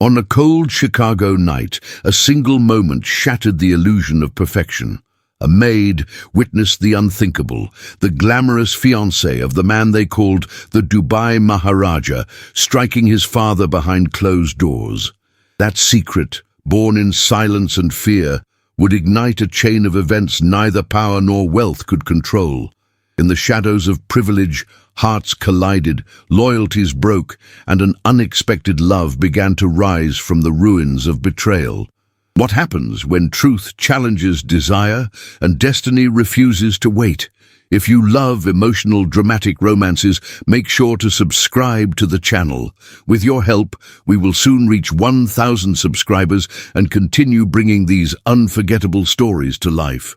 On a cold Chicago night, a single moment shattered the illusion of perfection. A maid witnessed the unthinkable, the glamorous fiancé of the man they called the Dubai Maharaja, striking his father behind closed doors. That secret, born in silence and fear, would ignite a chain of events neither power nor wealth could control. In the shadows of privilege, hearts collided, loyalties broke, and an unexpected love began to rise from the ruins of betrayal. What happens when truth challenges desire and destiny refuses to wait? If you love emotional, dramatic romances, make sure to subscribe to the channel. With your help, we will soon reach 1,000 subscribers and continue bringing these unforgettable stories to life.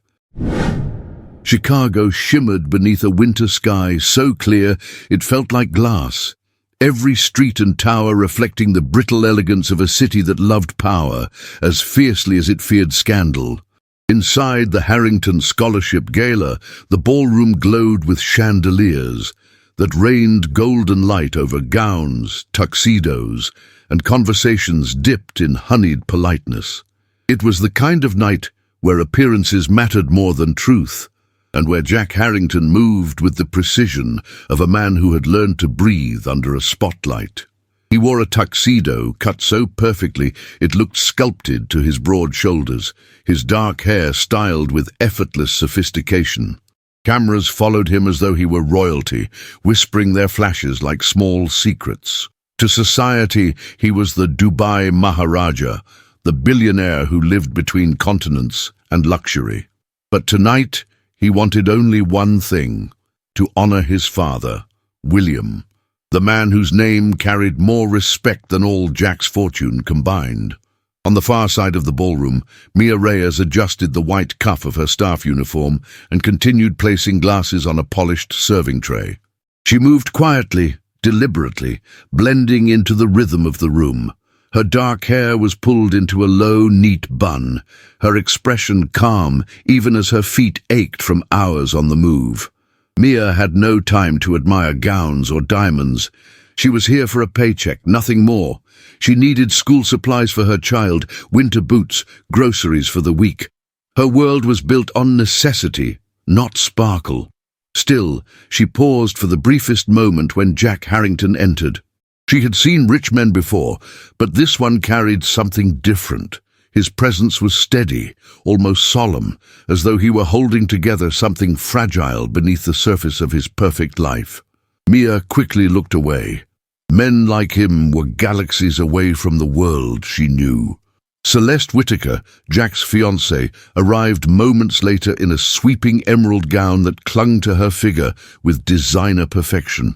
Chicago shimmered beneath a winter sky so clear it felt like glass. Every street and tower reflecting the brittle elegance of a city that loved power as fiercely as it feared scandal. Inside the Harrington Scholarship Gala, the ballroom glowed with chandeliers that rained golden light over gowns, tuxedos, and conversations dipped in honeyed politeness. It was the kind of night where appearances mattered more than truth, and where Jack Harrington moved with the precision of a man who had learned to breathe under a spotlight. He wore a tuxedo cut so perfectly it looked sculpted to his broad shoulders, his dark hair styled with effortless sophistication. Cameras followed him as though he were royalty, whispering their flashes like small secrets. To society, he was the Dubai Maharaja, the billionaire who lived between continents and luxury. But tonight, he wanted only one thing: to honor his father, William, the man whose name carried more respect than all Jack's fortune combined. On the far side of the ballroom, Mia Reyes adjusted the white cuff of her staff uniform and continued placing glasses on a polished serving tray. She moved quietly, deliberately, blending into the rhythm of the room. Her dark hair was pulled into a low, neat bun, her expression calm even as her feet ached from hours on the move. Mia had no time to admire gowns or diamonds. She was here for a paycheck, nothing more. She needed school supplies for her child, winter boots, groceries for the week. Her world was built on necessity, not sparkle. Still, she paused for the briefest moment when Jack Harrington entered. She had seen rich men before, but this one carried something different. His presence was steady, almost solemn, as though he were holding together something fragile beneath the surface of his perfect life. Mia quickly looked away. Men like him were galaxies away from the world she knew. Celeste Whitaker, Jack's fiancée, arrived moments later in a sweeping emerald gown that clung to her figure with designer perfection.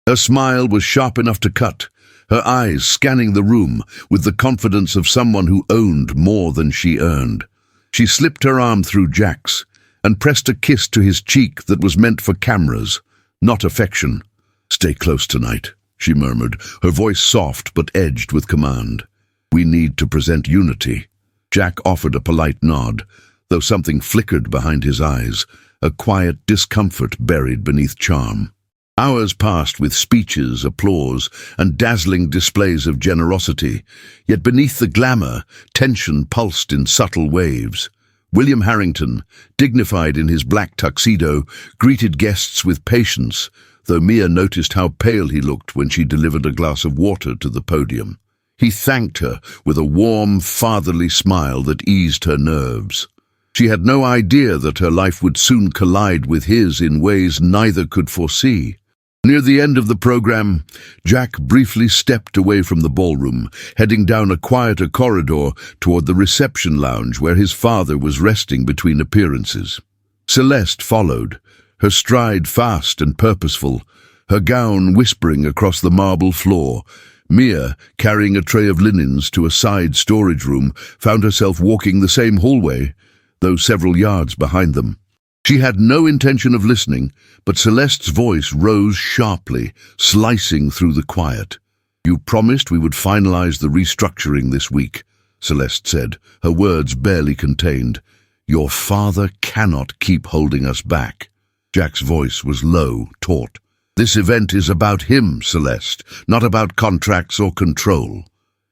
Her smile was sharp enough to cut, her eyes scanning the room with the confidence of someone who owned more than she earned. She slipped her arm through Jack's and pressed a kiss to his cheek that was meant for cameras, not affection. "Stay close tonight," she murmured, her voice soft but edged with command. "We need to present unity." Jack offered a polite nod, though something flickered behind his eyes, a quiet discomfort buried beneath charm. Hours passed with speeches, applause, and dazzling displays of generosity, yet beneath the glamour, tension pulsed in subtle waves. William Harrington, dignified in his black tuxedo, greeted guests with patience, though Mia noticed how pale he looked when she delivered a glass of water to the podium. He thanked her with a warm, fatherly smile that eased her nerves. She had no idea that her life would soon collide with his in ways neither could foresee. Near the end of the program, Jack briefly stepped away from the ballroom, heading down a quieter corridor toward the reception lounge where his father was resting between appearances. Celeste followed, her stride fast and purposeful, her gown whispering across the marble floor. Mia, carrying a tray of linens to a side storage room, found herself walking the same hallway, though several yards behind them. She had no intention of listening, but Celeste's voice rose sharply, slicing through the quiet. "You promised we would finalize the restructuring this week," Celeste said, her words barely contained. "Your father cannot keep holding us back." Jack's voice was low, taut. "This event is about him, Celeste, not about contracts or control.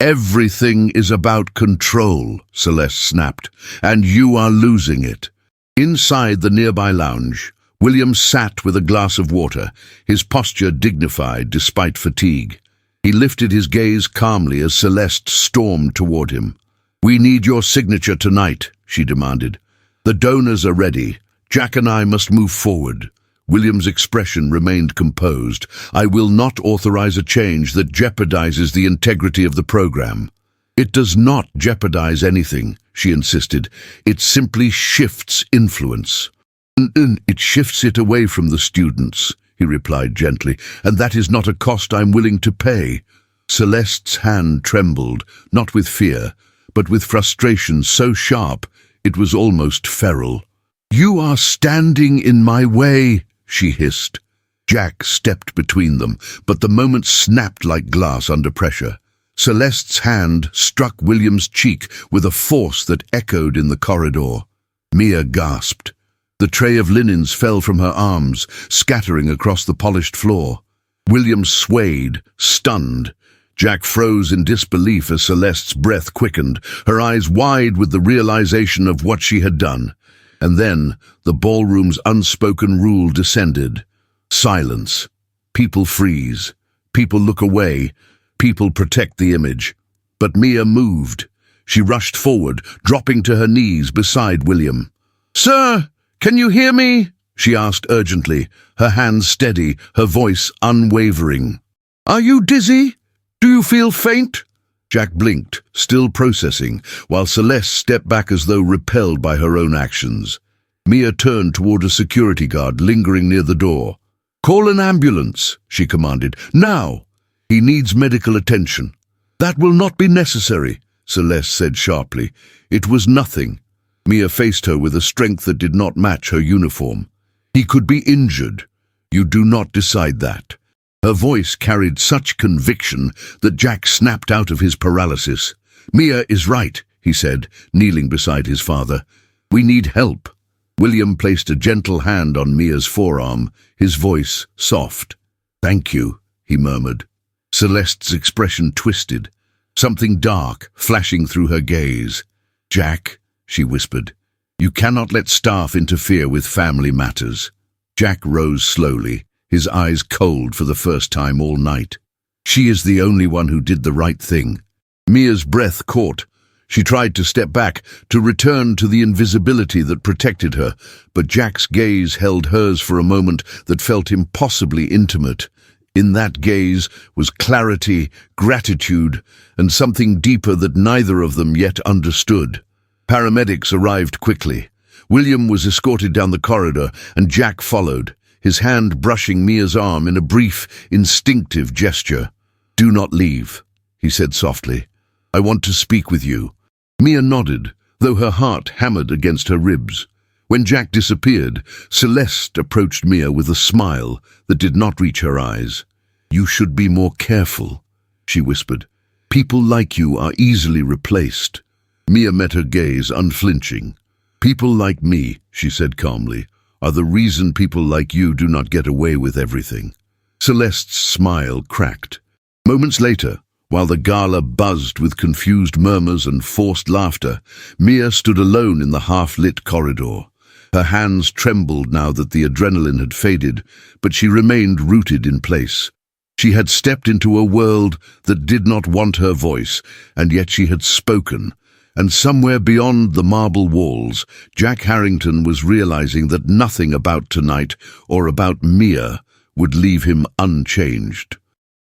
Everything is about control, Celeste snapped, and you are losing it. Inside the nearby lounge, William sat with a glass of water, his posture dignified despite fatigue. He lifted his gaze calmly as Celeste stormed toward him. "We need your signature tonight," she demanded. "The donors are ready. Jack and I must move forward." William's expression remained composed. "I will not authorize a change that jeopardizes the integrity of the program." "It does not jeopardize anything," she insisted. "It simply shifts influence." "It shifts it away from the students," he replied gently, "and that is not a cost I'm willing to pay." Celeste's hand trembled, not with fear, but with frustration so sharp it was almost feral. "You are standing in my way," she hissed. Jack stepped between them, but the moment snapped like glass under pressure. Celeste's hand struck William's cheek with a force that echoed in the corridor. Mia gasped. The tray of linens fell from her arms, scattering across the polished floor. William swayed, stunned. Jack froze in disbelief as Celeste's breath quickened, her eyes wide with the realization of what she had done. And then the ballroom's unspoken rule descended. Silence. People freeze. People look away. People protect the image. But Mia moved. She rushed forward, dropping to her knees beside William. "Sir, can you hear me?" she asked urgently, her hands steady, her voice unwavering. "Are you dizzy? Do you feel faint?" Jack blinked, still processing, while Celeste stepped back as though repelled by her own actions. Mia turned toward a security guard lingering near the door. "Call an ambulance," she commanded. "Now! He needs medical attention." "That will not be necessary," Celeste said sharply. It was nothing. Mia faced her with a strength that did not match her uniform. "He could be injured. You do not decide that." Her voice carried such conviction that Jack snapped out of his paralysis. "Mia is right," he said, kneeling beside his father. "We need help." William placed a gentle hand on Mia's forearm, his voice soft. "Thank you," he murmured. Celeste's expression twisted, something dark flashing through her gaze. "Jack," she whispered, "you cannot let staff interfere with family matters." Jack rose slowly, his eyes cold for the first time all night. "She is the only one who did the right thing." Mia's breath caught. She tried to step back, to return to the invisibility that protected her, but Jack's gaze held hers for a moment that felt impossibly intimate. In that gaze was clarity, gratitude, and something deeper that neither of them yet understood. Paramedics arrived quickly. William was escorted down the corridor, and Jack followed, his hand brushing Mia's arm in a brief, instinctive gesture. "Do not leave," he said softly. "I want to speak with you." Mia nodded, though her heart hammered against her ribs. When Jack disappeared, Celeste approached Mia with a smile that did not reach her eyes. "You should be more careful," she whispered. "People like you are easily replaced." Mia met her gaze, unflinching. "People like me," she said calmly, "are the reason people like you do not get away with everything." Celeste's smile cracked. Moments later, while the gala buzzed with confused murmurs and forced laughter, Mia stood alone in the half-lit corridor. Her hands trembled now that the adrenaline had faded, but she remained rooted in place. She had stepped into a world that did not want her voice, and yet she had spoken. And somewhere beyond the marble walls, Jack Harrington was realizing that nothing about tonight or about Mia would leave him unchanged.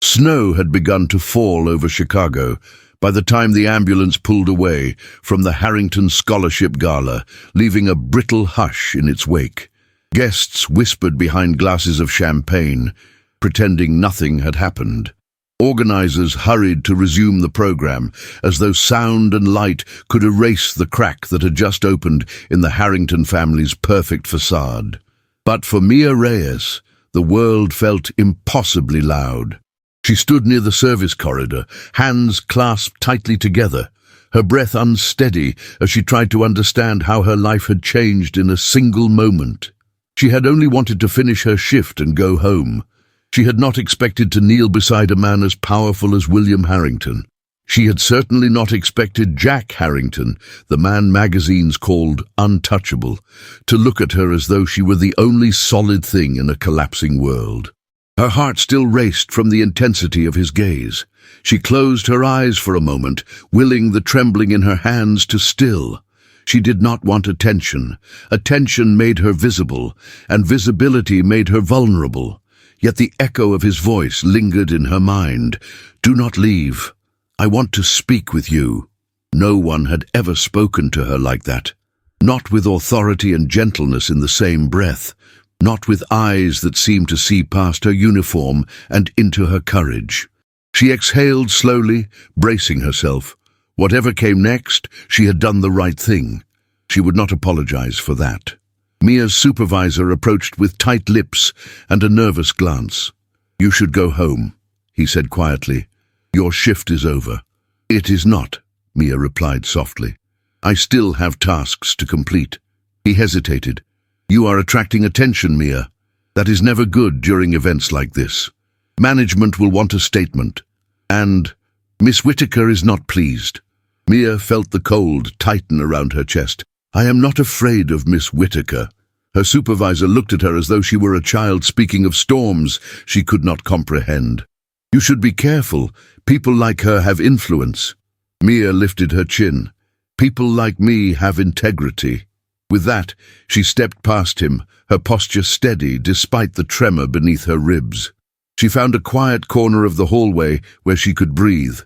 Snow had begun to fall over Chicago by the time the ambulance pulled away from the Harrington Scholarship Gala, leaving a brittle hush in its wake. Guests whispered behind glasses of champagne, pretending nothing had happened. Organizers hurried to resume the program, as though sound and light could erase the crack that had just opened in the Harrington family's perfect facade. But for Mia Reyes, the world felt impossibly loud. She stood near the service corridor, hands clasped tightly together, her breath unsteady as she tried to understand how her life had changed in a single moment. She had only wanted to finish her shift and go home. She had not expected to kneel beside a man as powerful as William Harrington. She had certainly not expected Jack Harrington, the man magazines called untouchable, to look at her as though she were the only solid thing in a collapsing world. Her heart still raced from the intensity of his gaze. She closed her eyes for a moment, willing the trembling in her hands to still. She did not want attention. Attention made her visible, and visibility made her vulnerable. Yet the echo of his voice lingered in her mind. "Do not leave. I want to speak with you." No one had ever spoken to her like that. Not with authority and gentleness in the same breath. Not with eyes that seemed to see past her uniform and into her courage. She exhaled slowly, bracing herself. Whatever came next, she had done the right thing. She would not apologize for that. Mia's supervisor approached with tight lips and a nervous glance. "You should go home," he said quietly. "Your shift is over." "It is not," Mia replied softly. "I still have tasks to complete." He hesitated. "You are attracting attention, Mia. That is never good during events like this. Management will want a statement. And Miss Whittaker is not pleased." Mia felt the cold tighten around her chest. "I am not afraid of Miss Whittaker." Her supervisor looked at her as though she were a child speaking of storms she could not comprehend. "You should be careful. People like her have influence." Mia lifted her chin. "People like me have integrity." With that, she stepped past him, her posture steady despite the tremor beneath her ribs. She found a quiet corner of the hallway where she could breathe,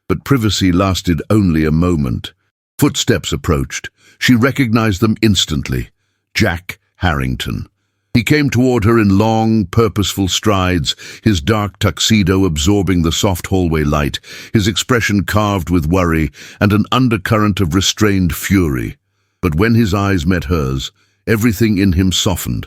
but privacy lasted only a moment. Footsteps approached. She recognized them instantly. Jack Harrington. He came toward her in long, purposeful strides, his dark tuxedo absorbing the soft hallway light, his expression carved with worry and an undercurrent of restrained fury. But when his eyes met hers, everything in him softened.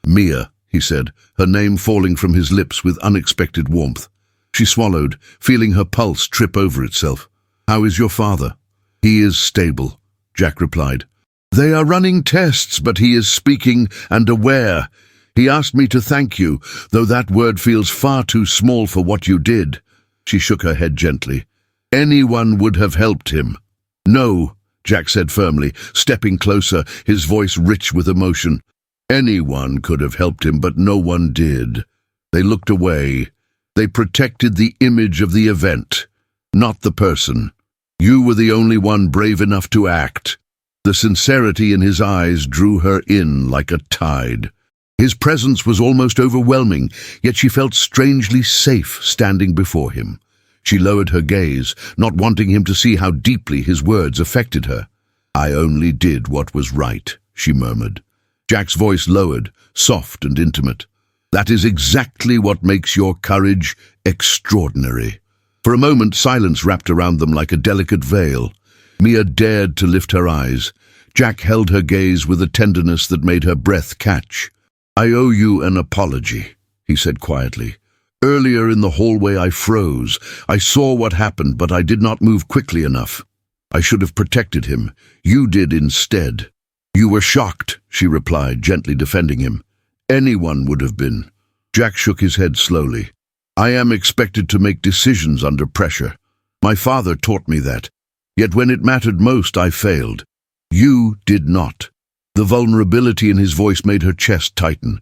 "Mia," he said, her name falling from his lips with unexpected warmth. She swallowed, feeling her pulse trip over itself. "How is your father?" "He is stable," Jack replied. "They are running tests, but he is speaking and aware. He asked me to thank you, though that word feels far too small for what you did." She shook her head gently. "Anyone would have helped him." "No," Jack said firmly, stepping closer, his voice rich with emotion. "Anyone could have helped him, but no one did. They looked away. They protected the image of the event, not the person. You were the only one brave enough to act." The sincerity in his eyes drew her in like a tide. His presence was almost overwhelming, yet she felt strangely safe standing before him. She lowered her gaze, not wanting him to see how deeply his words affected her. "I only did what was right," she murmured. Jack's voice lowered, soft and intimate. "That is exactly what makes your courage extraordinary." For a moment, silence wrapped around them like a delicate veil. Mia dared to lift her eyes. Jack held her gaze with a tenderness that made her breath catch. "I owe you an apology," he said quietly. "Earlier in the hallway I froze. I saw what happened, but I did not move quickly enough. I should have protected him. You did instead." "You were shocked," she replied, gently defending him. "Anyone would have been." Jack shook his head slowly. "I am expected to make decisions under pressure. My father taught me that. Yet when it mattered most, I failed. You did not." The vulnerability in his voice made her chest tighten.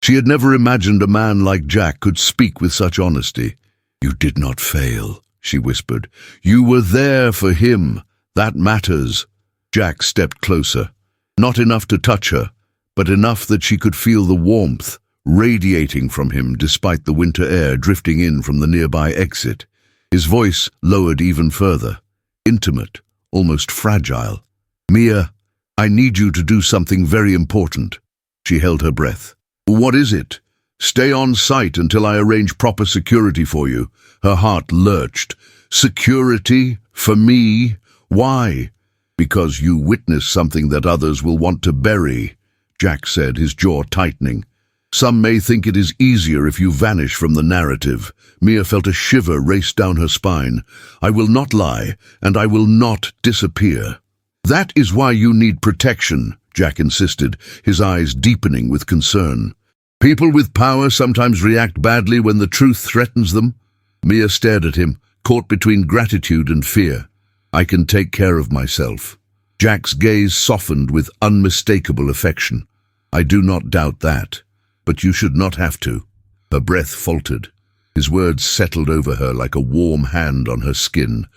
She had never imagined a man like Jack could speak with such honesty. "You did not fail," she whispered. "You were there for him. That matters." Jack stepped closer. Not enough to touch her, but enough that she could feel the warmth radiating from him despite the winter air drifting in from the nearby exit. His voice lowered even further. Intimate, almost fragile. "Mia, I need you to do something very important." She held her breath. "What is it?" "Stay on site until I arrange proper security for you." Her heart lurched. "Security? For me? Why?" "Because you witnessed something that others will want to bury," Jack said, his jaw tightening. "Some may think it is easier if you vanish from the narrative." Mia felt a shiver race down her spine. "I will not lie, and I will not disappear." "That is why you need protection," Jack insisted, his eyes deepening with concern. "People with power sometimes react badly when the truth threatens them." Mia stared at him, caught between gratitude and fear. I can take care of myself. Jack's gaze softened with unmistakable affection. I do not doubt that, but you should not have to. Her breath faltered. His words settled over her like a warm hand on her skin,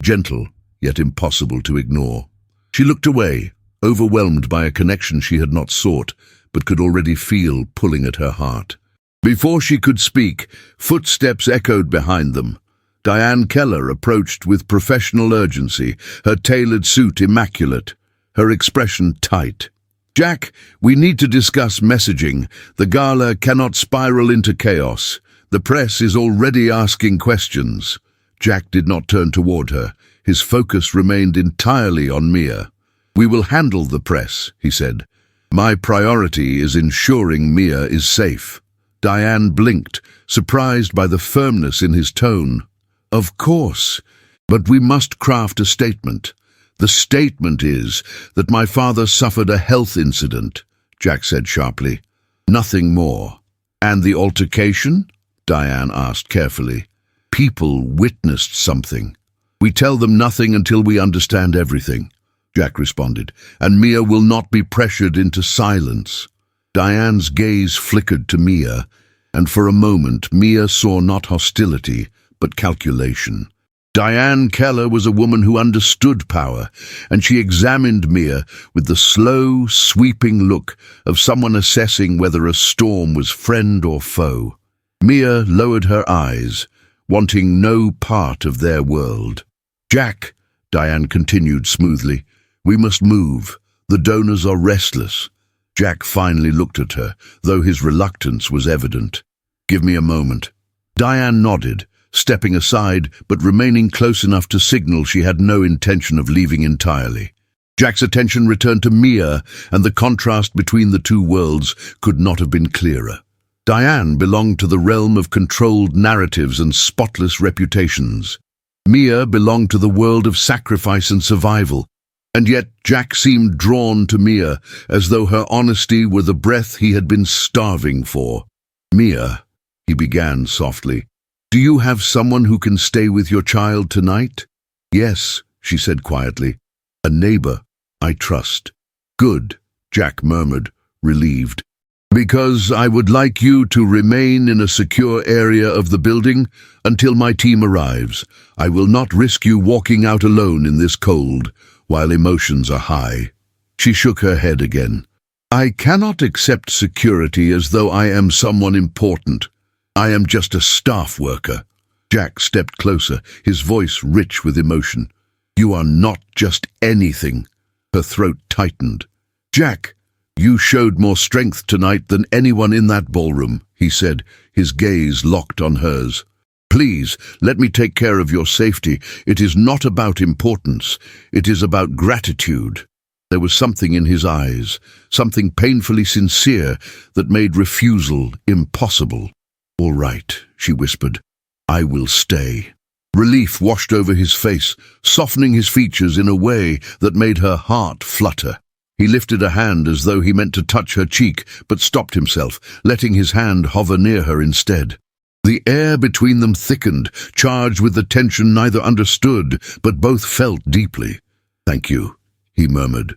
gentle, yet impossible to ignore. She looked away, overwhelmed by a connection she had not sought, but could already feel pulling at her heart. Before she could speak, footsteps echoed behind them. Diane Keller approached with professional urgency, her tailored suit immaculate, her expression tight. "Jack, we need to discuss messaging. The gala cannot spiral into chaos. The press is already asking questions." Jack did not turn toward her. His focus remained entirely on Mia. "We will handle the press," he said. "My priority is ensuring Mia is safe." Diane blinked, surprised by the firmness in his tone. "Of course, but we must craft a statement. The statement is that my father suffered a health incident," Jack said sharply. "Nothing more." "And the altercation?" Diane asked carefully. "People witnessed something." "We tell them nothing until we understand everything," Jack responded, "and Mia will not be pressured into silence." Diane's gaze flickered to Mia, and for a moment Mia saw not hostility, but calculation. Diane Keller was a woman who understood power, and she examined Mia with the slow, sweeping look of someone assessing whether a storm was friend or foe. Mia lowered her eyes, wanting no part of their world. "Jack," Diane continued smoothly, "we must move. The donors are restless." Jack finally looked at her, though his reluctance was evident. "Give me a moment." Diane nodded, stepping aside but remaining close enough to signal she had no intention of leaving entirely. Jack's attention returned to Mia, and the contrast between the two worlds could not have been clearer. Diane belonged to the realm of controlled narratives and spotless reputations. Mia belonged to the world of sacrifice and survival, and yet Jack seemed drawn to Mia, as though her honesty were the breath he had been starving for. "Mia," he began softly, "do you have someone who can stay with your child tonight?" "Yes," she said quietly. "A neighbor I trust." "Good," Jack murmured, relieved. "Because I would like you to remain in a secure area of the building until my team arrives. I will not risk you walking out alone in this cold, while emotions are high." She shook her head again. "I cannot accept security as though I am someone important. I am just a staff worker." Jack stepped closer, his voice rich with emotion. "You are not just anything." Her throat tightened. "Jack, you showed more strength tonight than anyone in that ballroom," he said, his gaze locked on hers. "Please, let me take care of your safety. It is not about importance. It is about gratitude." There was something in his eyes, something painfully sincere that made refusal impossible. "All right," she whispered. "I will stay." Relief washed over his face, softening his features in a way that made her heart flutter. He lifted a hand as though he meant to touch her cheek, but stopped himself, letting his hand hover near her instead. The air between them thickened, charged with the tension neither understood, but both felt deeply. "Thank you," he murmured.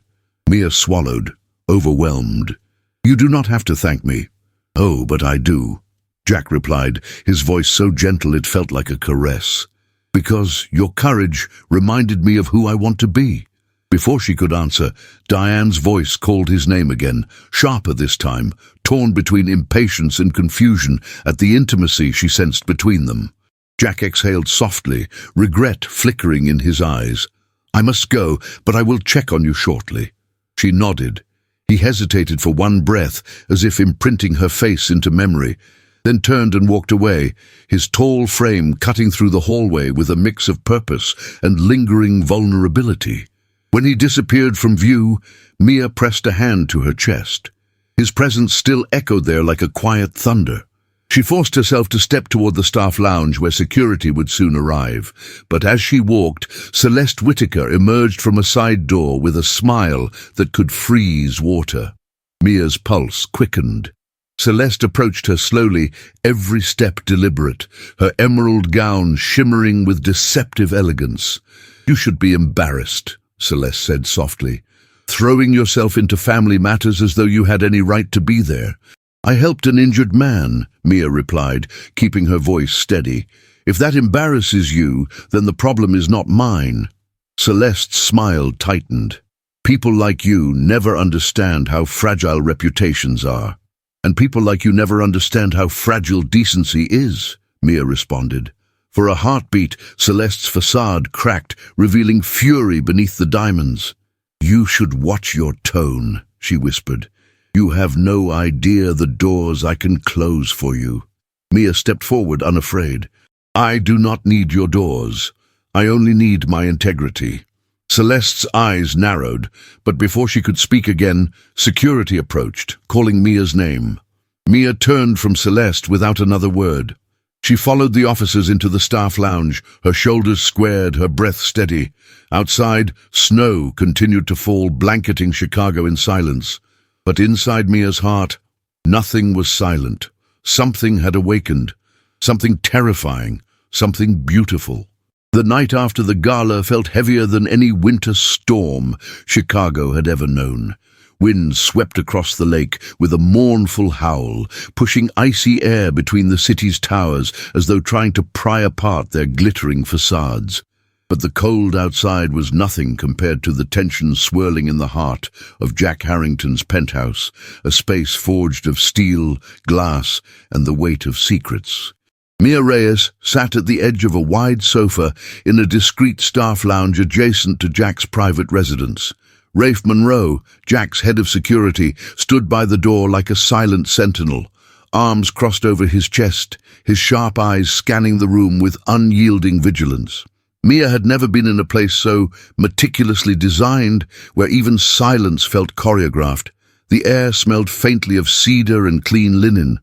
Mia swallowed, overwhelmed. "You do not have to thank me." "Oh, but I do," Jack replied, his voice so gentle it felt like a caress. "Because your courage reminded me of who I want to be." Before she could answer, Diane's voice called his name again, sharper this time, torn between impatience and confusion at the intimacy she sensed between them. Jack exhaled softly, regret flickering in his eyes. "I must go, but I will check on you shortly." She nodded. He hesitated for one breath, as if imprinting her face into memory, then turned and walked away, his tall frame cutting through the hallway with a mix of purpose and lingering vulnerability. When he disappeared from view, Mia pressed a hand to her chest. His presence still echoed there like a quiet thunder. She forced herself to step toward the staff lounge where security would soon arrive, but as she walked, Celeste Whittaker emerged from a side door with a smile that could freeze water. Mia's pulse quickened. Celeste approached her slowly, every step deliberate, her emerald gown shimmering with deceptive elegance. "You should be embarrassed," Celeste said softly, "throwing yourself into family matters as though you had any right to be there." "I helped an injured man," Mia replied, keeping her voice steady. "If that embarrasses you, then the problem is not mine." Celeste's smile tightened. "People like you never understand how fragile reputations are. And people like you never understand how fragile decency is," Mia responded. For a heartbeat, Celeste's facade cracked, revealing fury beneath the diamonds. "You should watch your tone," she whispered. "You have no idea the doors I can close for you." Mia stepped forward unafraid. "I do not need your doors. I only need my integrity." Celeste's eyes narrowed, but before she could speak again, security approached, calling Mia's name. Mia turned from Celeste without another word. She followed the officers into the staff lounge, her shoulders squared, her breath steady. Outside, snow continued to fall, blanketing Chicago in silence. But inside Mia's heart, nothing was silent. Something had awakened, something terrifying, something beautiful. The night after the gala felt heavier than any winter storm Chicago had ever known. Winds swept across the lake with a mournful howl, pushing icy air between the city's towers as though trying to pry apart their glittering facades. But the cold outside was nothing compared to the tension swirling in the heart of Jack Harrington's penthouse, a space forged of steel, glass, and the weight of secrets. Mia Reyes sat at the edge of a wide sofa in a discreet staff lounge adjacent to Jack's private residence. Rafe Monroe, Jack's head of security, stood by the door like a silent sentinel, arms crossed over his chest, his sharp eyes scanning the room with unyielding vigilance. Mia had never been in a place so meticulously designed, where even silence felt choreographed. The air smelled faintly of cedar and clean linen,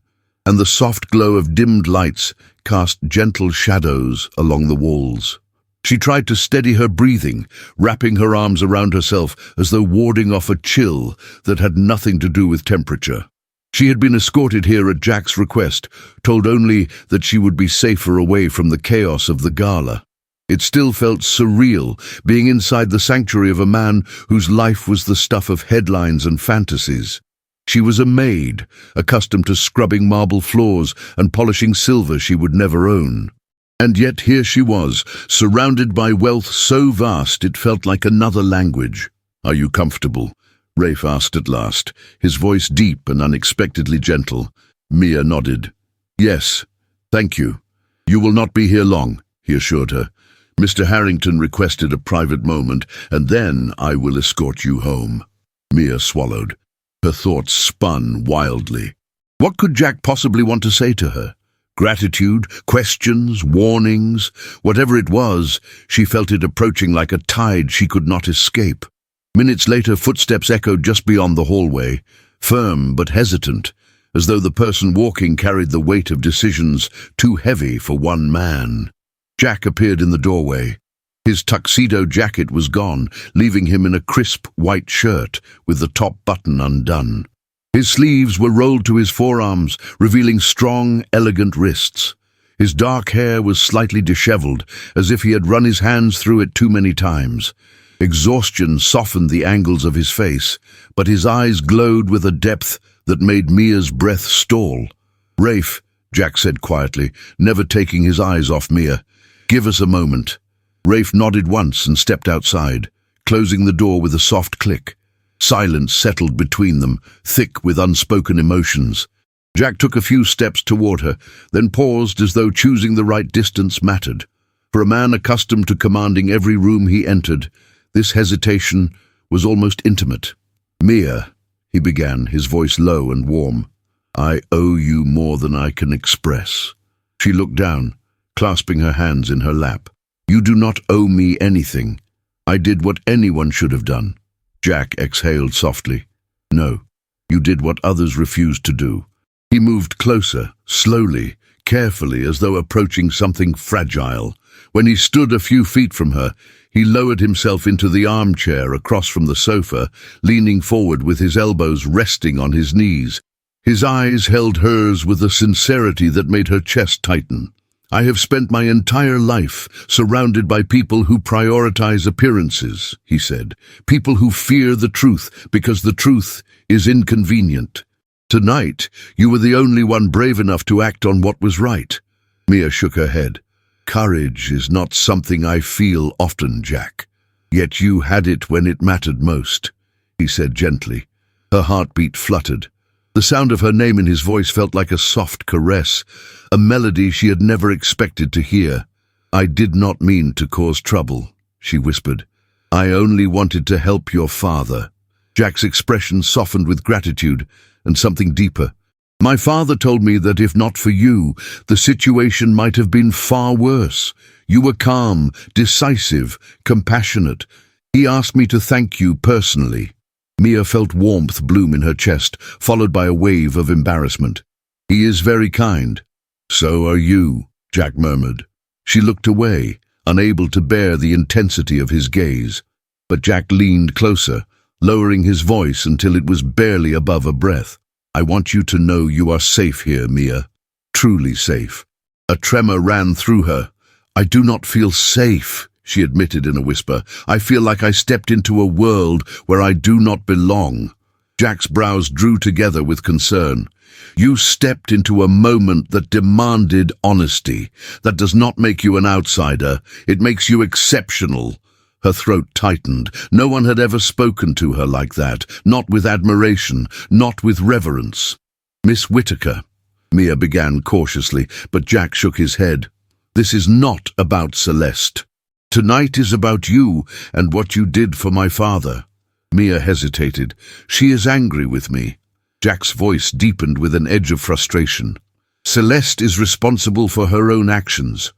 and the soft glow of dimmed lights cast gentle shadows along the walls. She tried to steady her breathing, wrapping her arms around herself as though warding off a chill that had nothing to do with temperature. She had been escorted here at Jack's request, told only that she would be safer away from the chaos of the gala. It still felt surreal, being inside the sanctuary of a man whose life was the stuff of headlines and fantasies. She was a maid, accustomed to scrubbing marble floors and polishing silver she would never own. And yet here she was, surrounded by wealth so vast it felt like another language. "Are you comfortable?" Rafe asked at last, his voice deep and unexpectedly gentle. Mia nodded. "Yes, thank you. You will not be here long," he assured her. "Mr. Harrington requested a private moment, and then I will escort you home." Mia swallowed. Her thoughts spun wildly. What could Jack possibly want to say to her? Gratitude, questions, warnings, whatever it was, she felt it approaching like a tide she could not escape. Minutes later, footsteps echoed just beyond the hallway, firm but hesitant, as though the person walking carried the weight of decisions too heavy for one man. Jack appeared in the doorway. His tuxedo jacket was gone, leaving him in a crisp white shirt with the top button undone. His sleeves were rolled to his forearms, revealing strong, elegant wrists. His dark hair was slightly disheveled, as if he had run his hands through it too many times. Exhaustion softened the angles of his face, but his eyes glowed with a depth that made Mia's breath stall. "Rafe," Jack said quietly, never taking his eyes off Mia, "give us a moment." Rafe nodded once and stepped outside, closing the door with a soft click. Silence settled between them, thick with unspoken emotions. Jack took a few steps toward her, then paused as though choosing the right distance mattered. For a man accustomed to commanding every room he entered, this hesitation was almost intimate. "Mia," he began, his voice low and warm, "I owe you more than I can express." She looked down, clasping her hands in her lap. "You do not owe me anything. I did what anyone should have done." Jack exhaled softly. "No, you did what others refused to do." He moved closer, slowly, carefully, as though approaching something fragile. When he stood a few feet from her, he lowered himself into the armchair across from the sofa, leaning forward with his elbows resting on his knees. His eyes held hers with a sincerity that made her chest tighten. "I have spent my entire life surrounded by people who prioritize appearances," he said. "People who fear the truth because the truth is inconvenient. Tonight, you were the only one brave enough to act on what was right." Mia shook her head. "Courage is not something I feel often, Jack. Yet you had it when it mattered most," he said gently. Her heartbeat fluttered. The sound of her name in his voice felt like a soft caress, a melody she had never expected to hear. "I did not mean to cause trouble," she whispered. "I only wanted to help your father." Jack's expression softened with gratitude and something deeper. "My father told me that if not for you, the situation might have been far worse. You were calm, decisive, compassionate. He asked me to thank you personally." Mia felt warmth bloom in her chest, followed by a wave of embarrassment. "He is very kind." "So are you," Jack murmured. She looked away, unable to bear the intensity of his gaze. But Jack leaned closer, lowering his voice until it was barely above a breath. "I want you to know you are safe here, Mia. Truly safe." A tremor ran through her. "I do not feel safe," she admitted in a whisper. "I feel like I stepped into a world where I do not belong." Jack's brows drew together with concern. "You stepped into a moment that demanded honesty. That does not make you an outsider. It makes you exceptional." Her throat tightened. No one had ever spoken to her like that, not with admiration, not with reverence. "Miss Whittaker," Mia began cautiously, but Jack shook his head. "This is not about Celeste. Tonight is about you and what you did for my father." Mia hesitated. "She is angry with me." Jack's voice deepened with an edge of frustration. "Celeste is responsible for her own actions.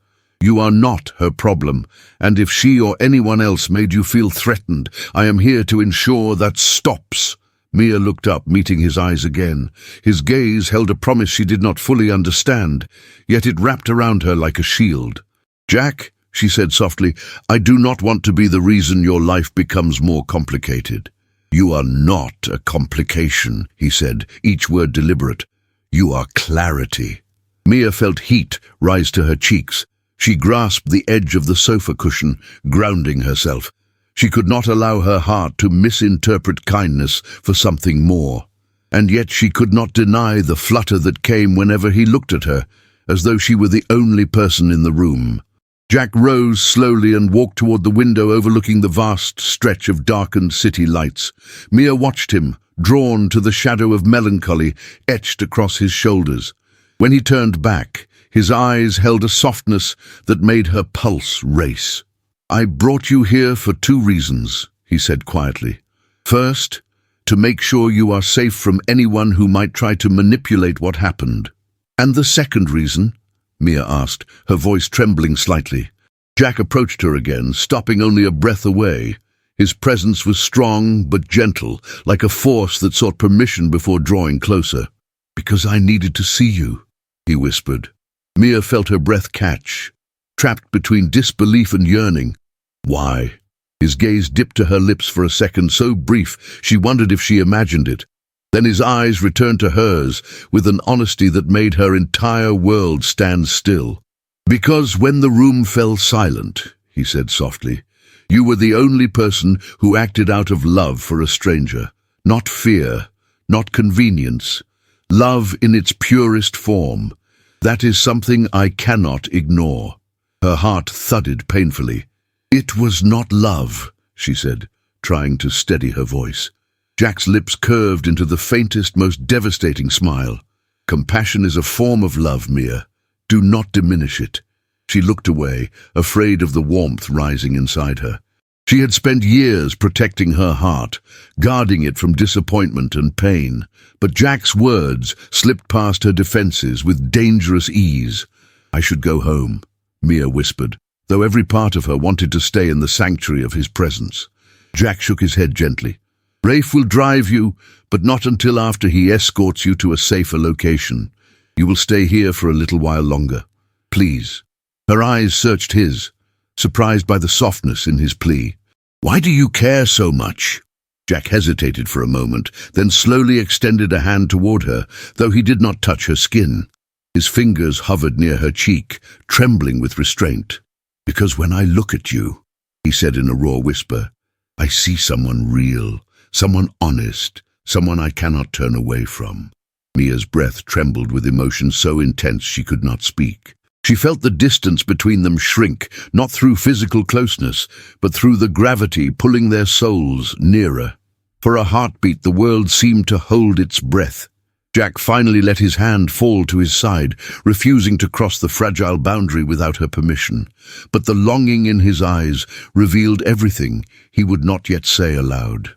You are not her problem, and if she or anyone else made you feel threatened, I am here to ensure that stops." Mia looked up, meeting his eyes again. His gaze held a promise she did not fully understand, yet it wrapped around her like a shield. "Jack," she said softly, "I do not want to be the reason your life becomes more complicated." "You are not a complication," he said, each word deliberate. "You are clarity." Mia felt heat rise to her cheeks. She grasped the edge of the sofa cushion, grounding herself. She could not allow her heart to misinterpret kindness for something more. And yet she could not deny the flutter that came whenever he looked at her, as though she were the only person in the room. Jack rose slowly and walked toward the window overlooking the vast stretch of darkened city lights. Mia watched him, drawn to the shadow of melancholy etched across his shoulders. When he turned back, his eyes held a softness that made her pulse race. "I brought you here for 2 reasons, he said quietly. "First, to make sure you are safe from anyone who might try to manipulate what happened." "And the second reason?" Mia asked, her voice trembling slightly. Jack approached her again, stopping only a breath away. His presence was strong but gentle, like a force that sought permission before drawing closer. "Because I needed to see you," he whispered. Mia felt her breath catch, trapped between disbelief and yearning. "Why?" His gaze dipped to her lips for a second, so brief she wondered if she imagined it. Then his eyes returned to hers with an honesty that made her entire world stand still. "Because when the room fell silent," he said softly, "you were the only person who acted out of love for a stranger. Not fear, not convenience. Love in its purest form. That is something I cannot ignore." Her heart thudded painfully. "It was not love," she said, trying to steady her voice. Jack's lips curved into the faintest, most devastating smile. "Compassion is a form of love, Mia. Do not diminish it." She looked away, afraid of the warmth rising inside her. She had spent years protecting her heart, guarding it from disappointment and pain. But Jack's words slipped past her defenses with dangerous ease. "I should go home," Mia whispered, though every part of her wanted to stay in the sanctuary of his presence. Jack shook his head gently. "Rafe will drive you, but not until after he escorts you to a safer location. You will stay here for a little while longer. Please." Her eyes searched his, surprised by the softness in his plea. "Why do you care so much?" Jack hesitated for a moment, then slowly extended a hand toward her, though he did not touch her skin. His fingers hovered near her cheek, trembling with restraint. "Because when I look at you," he said in a raw whisper, "I see someone real, someone honest, someone I cannot turn away from." Mia's breath trembled with emotion so intense she could not speak. She felt the distance between them shrink, not through physical closeness, but through the gravity pulling their souls nearer. For a heartbeat, the world seemed to hold its breath. Jack finally let his hand fall to his side, refusing to cross the fragile boundary without her permission. But the longing in his eyes revealed everything he would not yet say aloud.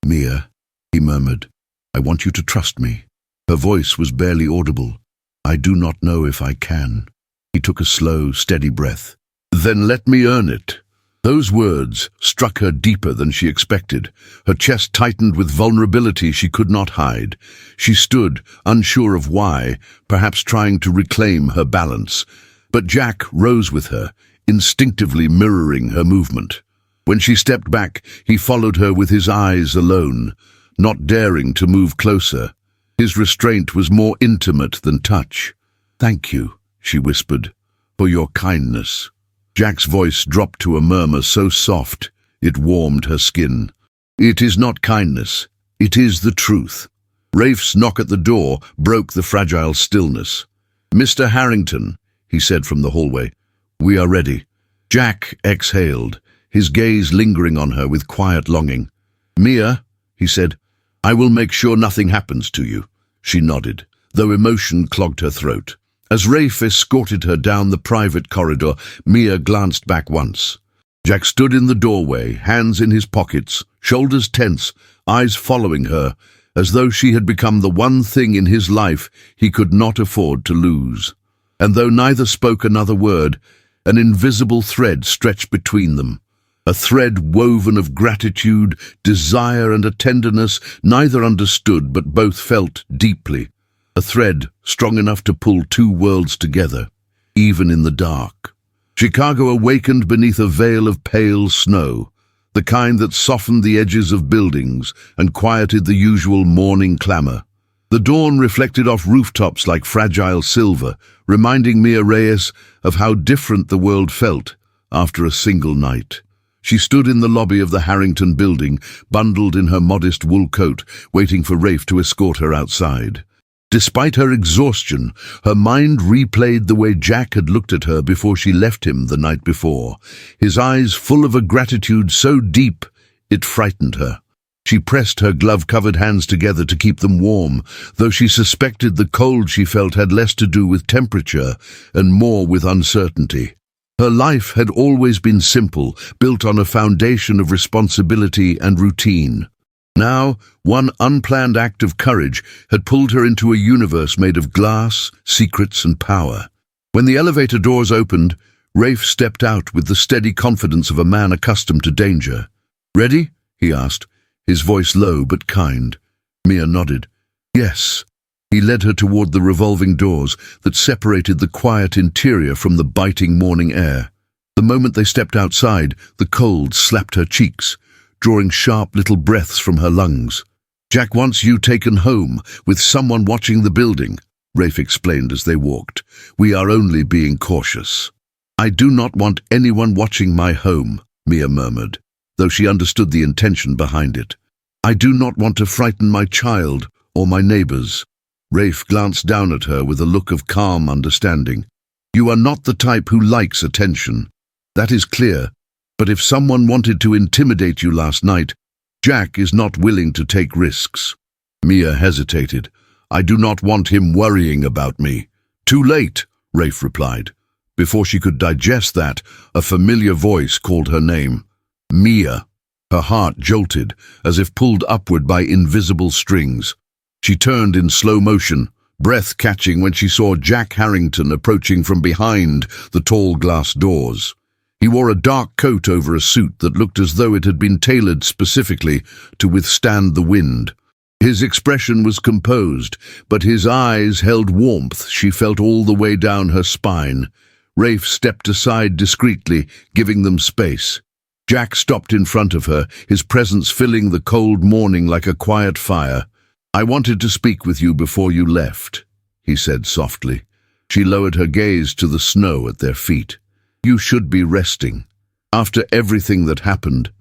"Mia," he murmured, "I want you to trust me." Her voice was barely audible. "I do not know if I can." He took a slow, steady breath. "Then let me earn it." Those words struck her deeper than she expected. Her chest tightened with vulnerability she could not hide. She stood, unsure of why, perhaps trying to reclaim her balance. But Jack rose with her, instinctively mirroring her movement. When she stepped back, he followed her with his eyes alone, not daring to move closer. His restraint was more intimate than touch. "Thank you," she whispered, "for your kindness." Jack's voice dropped to a murmur so soft it warmed her skin. "It is not kindness, it is the truth." Rafe's knock at the door broke the fragile stillness. "Mr. Harrington," he said from the hallway, "we are ready." Jack exhaled, his gaze lingering on her with quiet longing. "Mia," he said, "I will make sure nothing happens to you." She nodded, though emotion clogged her throat. As Rafe escorted her down the private corridor, Mia glanced back once. Jack stood in the doorway, hands in his pockets, shoulders tense, eyes following her, as though she had become the one thing in his life he could not afford to lose. And though neither spoke another word, an invisible thread stretched between them. A thread woven of gratitude, desire, and a tenderness neither understood but both felt deeply. A thread strong enough to pull two worlds together, even in the dark. Chicago awakened beneath a veil of pale snow, the kind that softened the edges of buildings and quieted the usual morning clamor. The dawn reflected off rooftops like fragile silver, reminding Mia Reyes of how different the world felt after a single night. She stood in the lobby of the Harrington building, bundled in her modest wool coat, waiting for Rafe to escort her outside. Despite her exhaustion, her mind replayed the way Jack had looked at her before she left him the night before, his eyes full of a gratitude so deep it frightened her. She pressed her glove-covered hands together to keep them warm, though she suspected the cold she felt had less to do with temperature and more with uncertainty. Her life had always been simple, built on a foundation of responsibility and routine. Now, one unplanned act of courage had pulled her into a universe made of glass, secrets, and power. When the elevator doors opened, Rafe stepped out with the steady confidence of a man accustomed to danger. "Ready?" he asked, his voice low but kind. Mia nodded. "Yes." He led her toward the revolving doors that separated the quiet interior from the biting morning air. The moment they stepped outside, the cold slapped her cheeks, drawing sharp little breaths from her lungs. "Jack wants you taken home, with someone watching the building," Rafe explained as they walked. "We are only being cautious." "I do not want anyone watching my home," Mia murmured, though she understood the intention behind it. "I do not want to frighten my child or my neighbors." Rafe glanced down at her with a look of calm understanding. "You are not the type who likes attention. That is clear. But if someone wanted to intimidate you last night, Jack is not willing to take risks." Mia hesitated. "I do not want him worrying about me." "Too late," Rafe replied. Before she could digest that, a familiar voice called her name. "Mia." Her heart jolted, as if pulled upward by invisible strings. She turned in slow motion, breath catching when she saw Jack Harrington approaching from behind the tall glass doors. He wore a dark coat over a suit that looked as though it had been tailored specifically to withstand the wind. His expression was composed, but his eyes held warmth she felt all the way down her spine. Rafe stepped aside discreetly, giving them space. Jack stopped in front of her, his presence filling the cold morning like a quiet fire. "I wanted to speak with you before you left," he said softly. She lowered her gaze to the snow at their feet. "You should be resting. After everything that happened,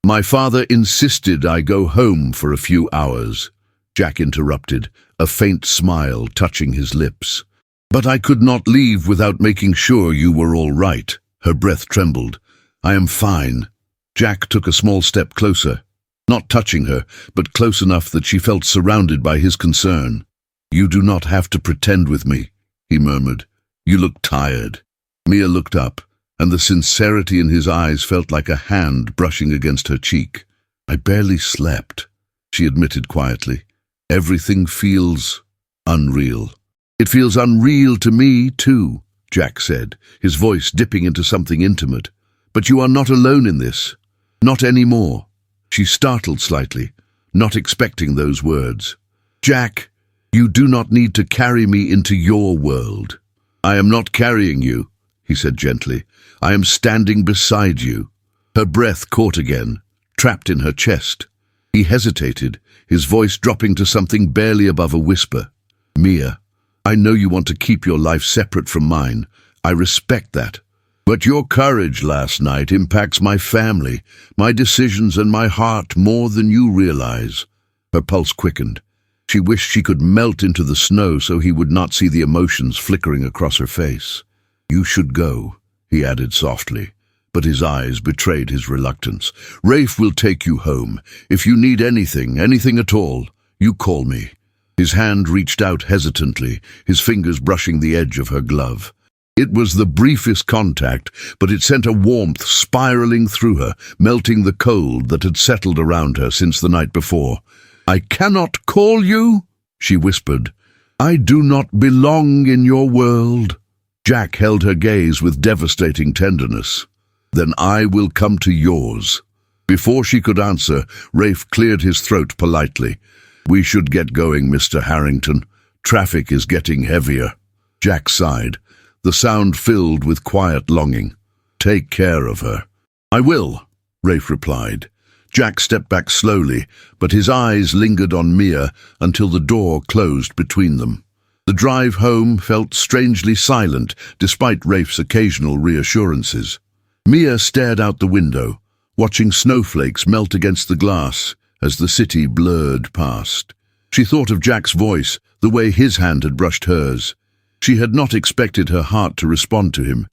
my father insisted I go home for a few hours," Jack interrupted, a faint smile touching his lips. "But I could not leave without making sure you were all right." Her breath trembled. "I am fine." Jack took a small step closer, not touching her, but close enough that she felt surrounded by his concern. "You do not have to pretend with me," he murmured. "You look tired." Mia looked up, and the sincerity in his eyes felt like a hand brushing against her cheek. "I barely slept," she admitted quietly. "Everything feels unreal." "It feels unreal to me, too," Jack said, his voice dipping into something intimate. "But you are not alone in this. Not anymore." She startled slightly, not expecting those words. "Jack, you do not need to carry me into your world." "I am not carrying you," he said gently. "I am standing beside you." Her breath caught again, trapped in her chest. He hesitated, his voice dropping to something barely above a whisper. "Mia, I know you want to keep your life separate from mine. I respect that. But your courage last night impacts my family, my decisions and my heart more than you realize." Her pulse quickened. She wished she could melt into the snow so he would not see the emotions flickering across her face. "You should go," he added softly, but his eyes betrayed his reluctance. "Rafe will take you home. If you need anything at all, you call me." His hand reached out hesitantly, his fingers brushing the edge of her glove. It was the briefest contact, but it sent a warmth spiraling through her, melting the cold that had settled around her since the night before. "I cannot call you," she whispered. "I do not belong in your world." Jack held her gaze with devastating tenderness. "Then I will come to yours." Before she could answer, Rafe cleared his throat politely. "We should get going, Mr. Harrington. Traffic is getting heavier." Jack sighed, the sound filled with quiet longing. "Take care of her." "I will," Rafe replied. Jack stepped back slowly, but his eyes lingered on Mia until the door closed between them. The drive home felt strangely silent, despite Rafe's occasional reassurances. Mia stared out the window, watching snowflakes melt against the glass as the city blurred past. She thought of Jack's voice, the way his hand had brushed hers. She had not expected her heart to respond to him,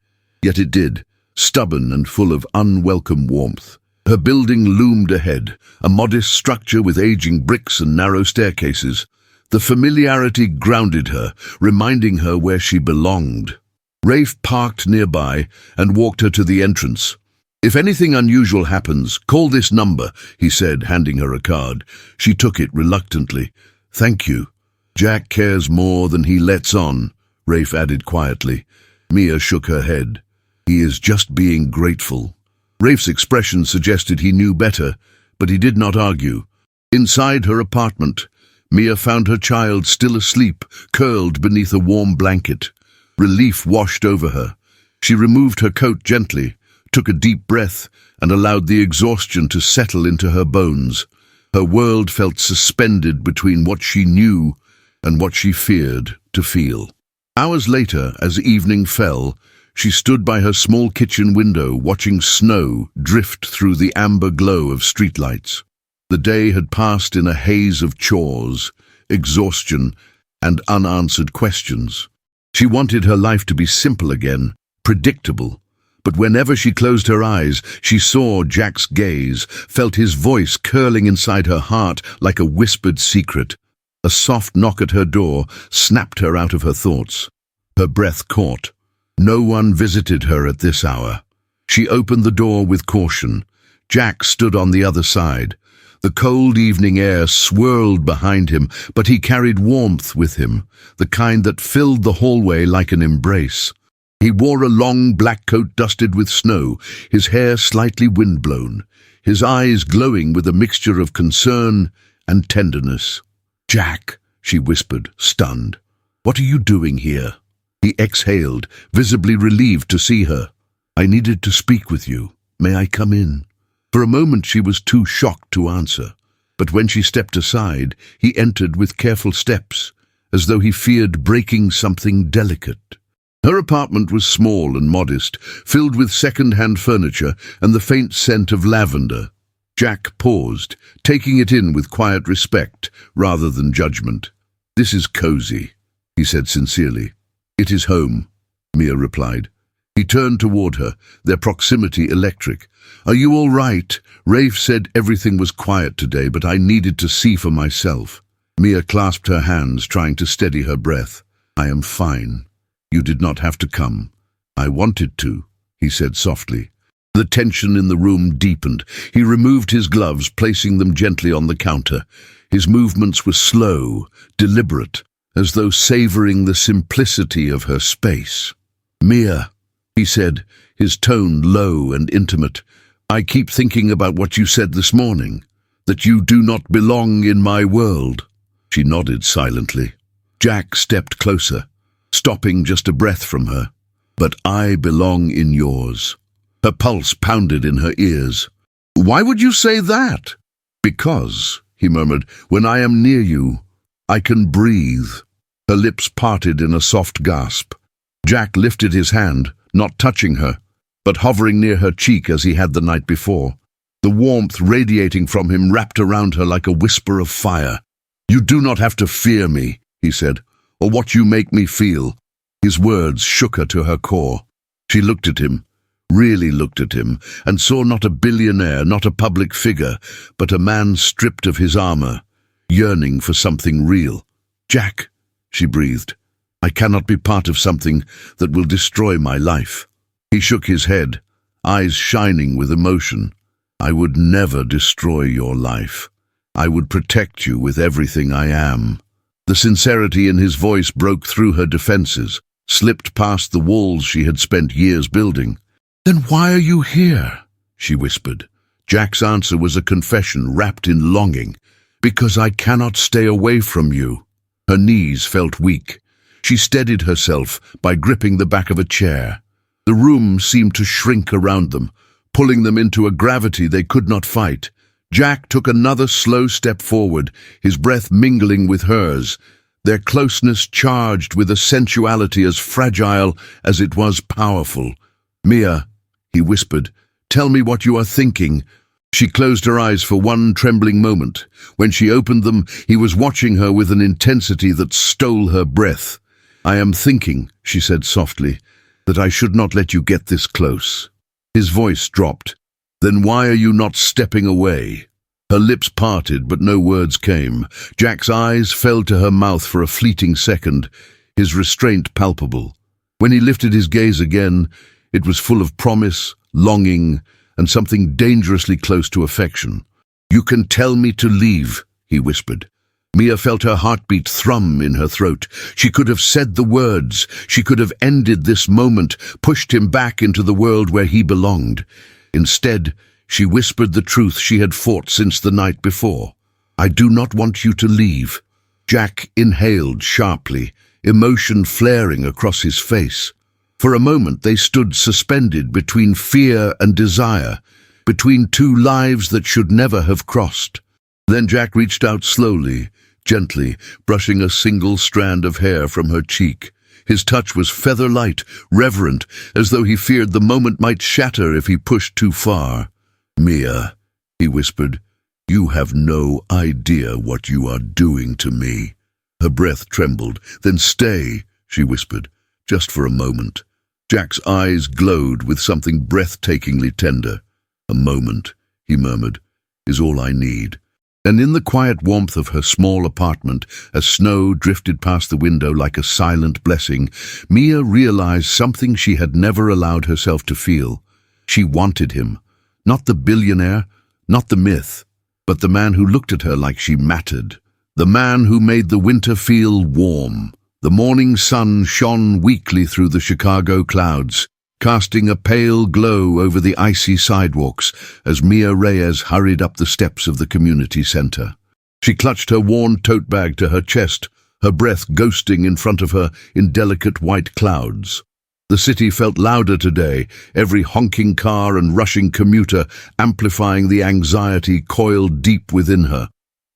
yet it did, stubborn and full of unwelcome warmth. Her building loomed ahead, a modest structure with aging bricks and narrow staircases. The familiarity grounded her, reminding her where she belonged. Rafe parked nearby and walked her to the entrance. "If anything unusual happens, call this number," he said, handing her a card. She took it reluctantly. "Thank you." "Jack cares more than he lets on," Rafe added quietly. Mia shook her head. "He is just being grateful." Rafe's expression suggested he knew better, but he did not argue. Inside her apartment, Mia found her child still asleep, curled beneath a warm blanket. Relief washed over her. She removed her coat gently, took a deep breath, and allowed the exhaustion to settle into her bones. Her world felt suspended between what she knew and what she feared to feel. Hours later, as evening fell, she stood by her small kitchen window watching snow drift through the amber glow of streetlights. The day had passed in a haze of chores, exhaustion, and unanswered questions. She wanted her life to be simple again, predictable. But whenever she closed her eyes, she saw Jack's gaze, felt his voice curling inside her heart like a whispered secret. A soft knock at her door snapped her out of her thoughts. Her breath caught. No one visited her at this hour. She opened the door with caution. Jack stood on the other side. The cold evening air swirled behind him, but he carried warmth with him, the kind that filled the hallway like an embrace. He wore a long black coat dusted with snow, his hair slightly windblown, his eyes glowing with a mixture of concern and tenderness. "Jack," she whispered, stunned. "What are you doing here?" He exhaled, visibly relieved to see her. "I needed to speak with you. May I come in?" For a moment she was too shocked to answer, but when she stepped aside, he entered with careful steps, as though he feared breaking something delicate. Her apartment was small and modest, filled with second-hand furniture and the faint scent of lavender. Jack paused, taking it in with quiet respect rather than judgment. "This is cozy," he said sincerely. "It is home," Mia replied. He turned toward her, their proximity electric. "Are you all right? Rafe said everything was quiet today, but I needed to see for myself." Mia clasped her hands, trying to steady her breath. "I am fine. You did not have to come." "I wanted to," he said softly. The tension in the room deepened. He removed his gloves, placing them gently on the counter. His movements were slow, deliberate, as though savoring the simplicity of her space. "Mia," he said, his tone low and intimate, "I keep thinking about what you said this morning, that you do not belong in my world." She nodded silently. Jack stepped closer, stopping just a breath from her. "But I belong in yours." Her pulse pounded in her ears. "Why would you say that?" "Because," he murmured, "when I am near you, I can breathe." Her lips parted in a soft gasp. Jack lifted his hand, not touching her, but hovering near her cheek as he had the night before. The warmth radiating from him wrapped around her like a whisper of fire. "You do not have to fear me," he said, "or what you make me feel." His words shook her to her core. She looked at him, really looked at him, and saw not a billionaire, not a public figure, but a man stripped of his armor, yearning for something real. "Jack," she breathed, "I cannot be part of something that will destroy my life." He shook his head, eyes shining with emotion. "I would never destroy your life. I would protect you with everything I am." The sincerity in his voice broke through her defenses, slipped past the walls she had spent years building. "Then why are you here?" she whispered. Jack's answer was a confession wrapped in longing. "Because I cannot stay away from you." Her knees felt weak. She steadied herself by gripping the back of a chair. The room seemed to shrink around them, pulling them into a gravity they could not fight. Jack took another slow step forward, his breath mingling with hers, their closeness charged with a sensuality as fragile as it was powerful. "Mia," he whispered, "tell me what you are thinking." She closed her eyes for one trembling moment. When she opened them, he was watching her with an intensity that stole her breath. "I am thinking," she said softly, "that I should not let you get this close." His voice dropped. "Then why are you not stepping away?" Her lips parted, but no words came. Jack's eyes fell to her mouth for a fleeting second, his restraint palpable. When he lifted his gaze again, it was full of promise, longing, and something dangerously close to affection. "You can tell me to leave," he whispered. Mia felt her heartbeat thrum in her throat. She could have said the words. She could have ended this moment, pushed him back into the world where he belonged. Instead, she whispered the truth she had fought since the night before. "I do not want you to leave." Jack inhaled sharply, emotion flaring across his face. For a moment they stood suspended between fear and desire, between two lives that should never have crossed. Then Jack reached out slowly, gently, brushing a single strand of hair from her cheek. His touch was feather-light, reverent, as though he feared the moment might shatter if he pushed too far. "Mia," he whispered, "you have no idea what you are doing to me." Her breath trembled. "Then stay," she whispered, "just for a moment." Jack's eyes glowed with something breathtakingly tender. "A moment," he murmured, "is all I need." And in the quiet warmth of her small apartment, as snow drifted past the window like a silent blessing, Mia realized something she had never allowed herself to feel. She wanted him. Not the billionaire, not the myth, but the man who looked at her like she mattered. The man who made the winter feel warm. The morning sun shone weakly through the Chicago clouds, casting a pale glow over the icy sidewalks as Mia Reyes hurried up the steps of the community center. She clutched her worn tote bag to her chest, her breath ghosting in front of her in delicate white clouds. The city felt louder today, every honking car and rushing commuter amplifying the anxiety coiled deep within her.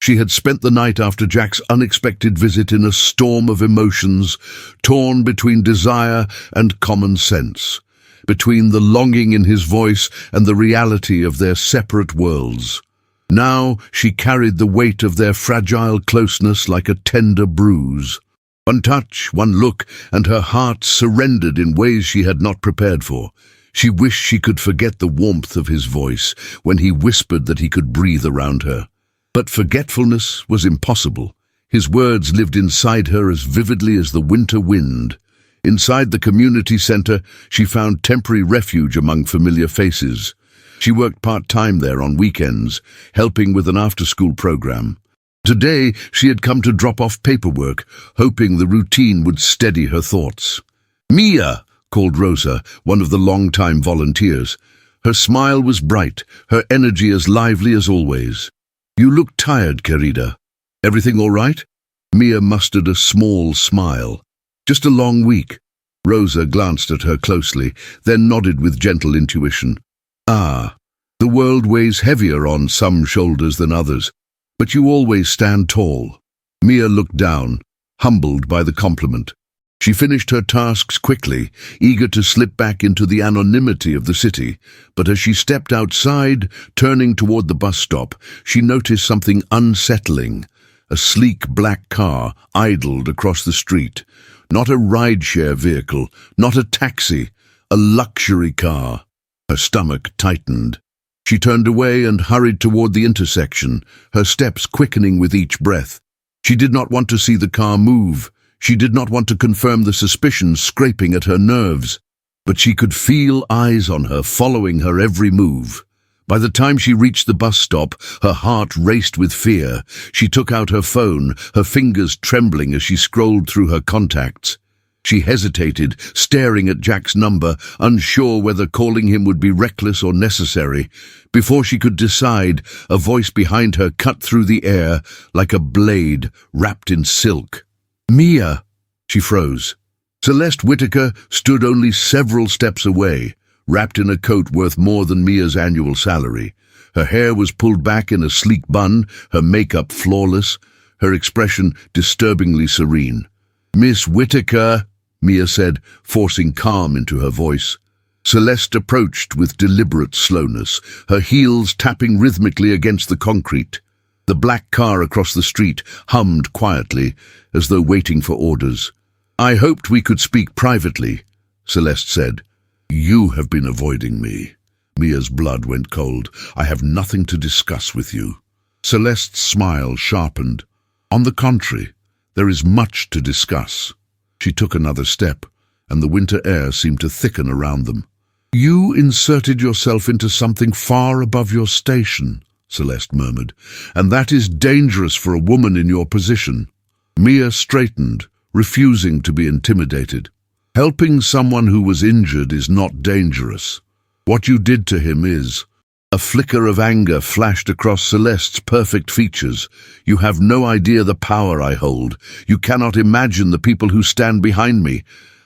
She had spent the night after Jack's unexpected visit in a storm of emotions, torn between desire and common sense, between the longing in his voice and the reality of their separate worlds. Now she carried the weight of their fragile closeness like a tender bruise. One touch, one look, and her heart surrendered in ways she had not prepared for. She wished she could forget the warmth of his voice when he whispered that he could breathe around her. But forgetfulness was impossible. His words lived inside her as vividly as the winter wind. Inside the community center, she found temporary refuge among familiar faces. She worked part-time there on weekends, helping with an after-school program. Today, she had come to drop off paperwork, hoping the routine would steady her thoughts. "Mia!" called Rosa, one of the long-time volunteers. Her smile was bright, her energy as lively as always. "You look tired, querida. Everything all right?" Mia mustered a small smile. "Just a long week." Rosa glanced at her closely, then nodded with gentle intuition. "Ah, the world weighs heavier on some shoulders than others. But you always stand tall." Mia looked down, humbled by the compliment. She finished her tasks quickly, eager to slip back into the anonymity of the city. But as she stepped outside, turning toward the bus stop, she noticed something unsettling. A sleek black car idled across the street. Not a rideshare vehicle, not a taxi, a luxury car. Her stomach tightened. She turned away and hurried toward the intersection, her steps quickening with each breath. She did not want to see the car move. She did not want to confirm the suspicions scraping at her nerves. But she could feel eyes on her, following her every move. By the time she reached the bus stop, her heart raced with fear. She took out her phone, her fingers trembling as she scrolled through her contacts. She hesitated, staring at Jack's number, unsure whether calling him would be reckless or necessary. Before she could decide, a voice behind her cut through the air like a blade wrapped in silk. "Mia!" She froze. Celeste Whitaker stood only several steps away, wrapped in a coat worth more than Mia's annual salary. Her hair was pulled back in a sleek bun, her makeup flawless, her expression disturbingly serene. "Miss Whitaker," Mia said, forcing calm into her voice. Celeste approached with deliberate slowness, her heels tapping rhythmically against the concrete. The black car across the street hummed quietly, as though waiting for orders. "I hoped we could speak privately," Celeste said. "You have been avoiding me." Mia's blood went cold. "I have nothing to discuss with you." Celeste's smile sharpened. "On the contrary, there is much to discuss." She took another step, and the winter air seemed to thicken around them. "You inserted yourself into something far above your station," Celeste murmured, "and that is dangerous for a woman in your position." Mia straightened, refusing to be intimidated. "Helping someone who was injured is not dangerous. What you did to him is." A flicker of anger flashed across Celeste's perfect features. "You have no idea the power I hold. You cannot imagine the people who stand behind me.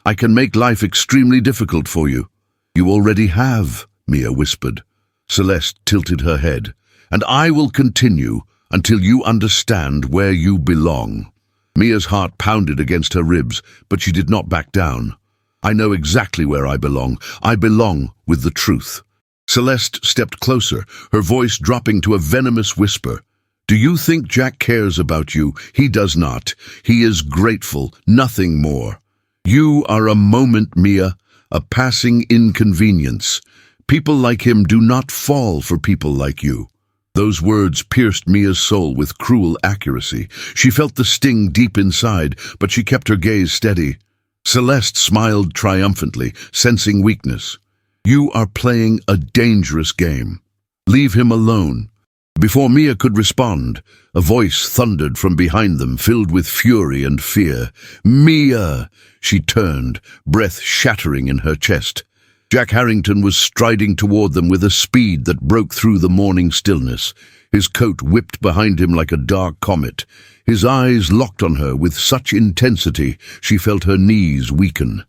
I can make life extremely difficult for you." "You already have," Mia whispered. Celeste tilted her head. "And I will continue until you understand where you belong." Mia's heart pounded against her ribs, but she did not back down. "I know exactly where I belong. I belong with the truth." Celeste stepped closer, her voice dropping to a venomous whisper. "Do you think Jack cares about you? He does not. He is grateful, nothing more. You are a moment, Mia, a passing inconvenience. People like him do not fall for people like you." Those words pierced Mia's soul with cruel accuracy. She felt the sting deep inside, but she kept her gaze steady. Celeste smiled triumphantly, sensing weakness. "You are playing a dangerous game. Leave him alone." Before Mia could respond, a voice thundered from behind them, filled with fury and fear. "Mia!" She turned, breath shattering in her chest. Jack Harrington was striding toward them with a speed that broke through the morning stillness. His coat whipped behind him like a dark comet. His eyes locked on her with such intensity she felt her knees weaken.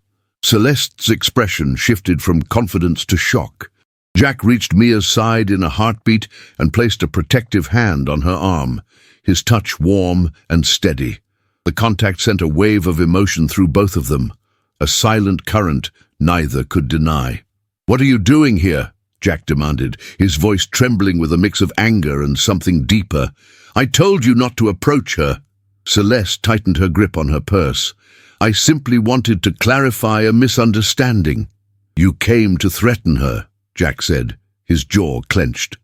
Celeste's expression shifted from confidence to shock. Jack reached Mia's side in a heartbeat and placed a protective hand on her arm, his touch warm and steady. The contact sent a wave of emotion through both of them, a silent current neither could deny. "What are you doing here?" Jack demanded, his voice trembling with a mix of anger and something deeper. "I told you not to approach her." Celeste tightened her grip on her purse. "I simply wanted to clarify a misunderstanding." "You came to threaten her," Jack said, his jaw clenched.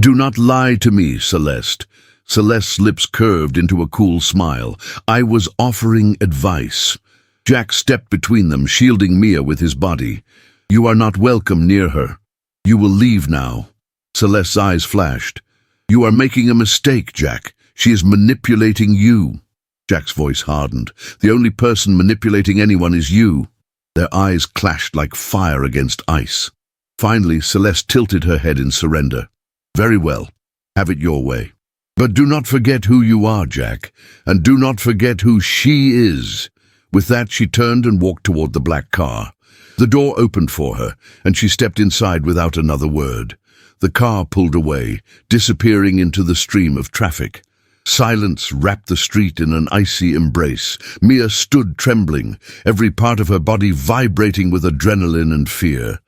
"Do not lie to me, Celeste." Celeste's lips curved into a cool smile. "I was offering advice." Jack stepped between them, shielding Mia with his body. "You are not welcome near her. You will leave now." Celeste's eyes flashed. "You are making a mistake, Jack. She is manipulating you." Jack's voice hardened. "The only person manipulating anyone is you." Their eyes clashed like fire against ice. Finally, Celeste tilted her head in surrender. "Very well. Have it your way. But do not forget who you are, Jack, and do not forget who she is." With that, she turned and walked toward the black car. The door opened for her, and she stepped inside without another word. The car pulled away, disappearing into the stream of traffic. Silence wrapped the street in an icy embrace. Mia stood trembling, every part of her body vibrating with adrenaline and fear.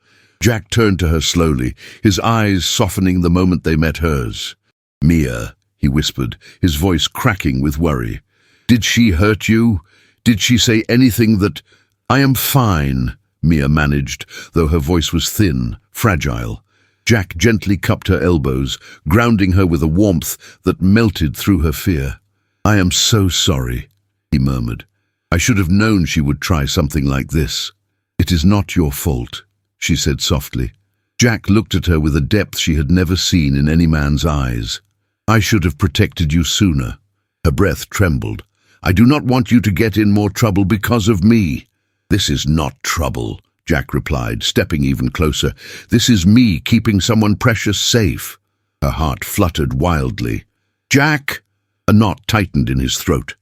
Jack turned to her slowly, his eyes softening the moment they met hers. "Mia," he whispered, his voice cracking with worry. "Did she hurt you? Did she say anything that—" "I am fine," Mia managed, though her voice was thin, fragile. Jack gently cupped her elbows, grounding her with a warmth that melted through her fear. "I am so sorry," he murmured. "I should have known she would try something like this." "It is not your fault," she said softly. Jack looked at her with a depth she had never seen in any man's eyes. "I should have protected you sooner." Her breath trembled. "I do not want you to get in more trouble because of me." "This is not trouble," Jack replied, stepping even closer. "This is me keeping someone precious safe." Her heart fluttered wildly. "Jack!" A knot tightened in his throat.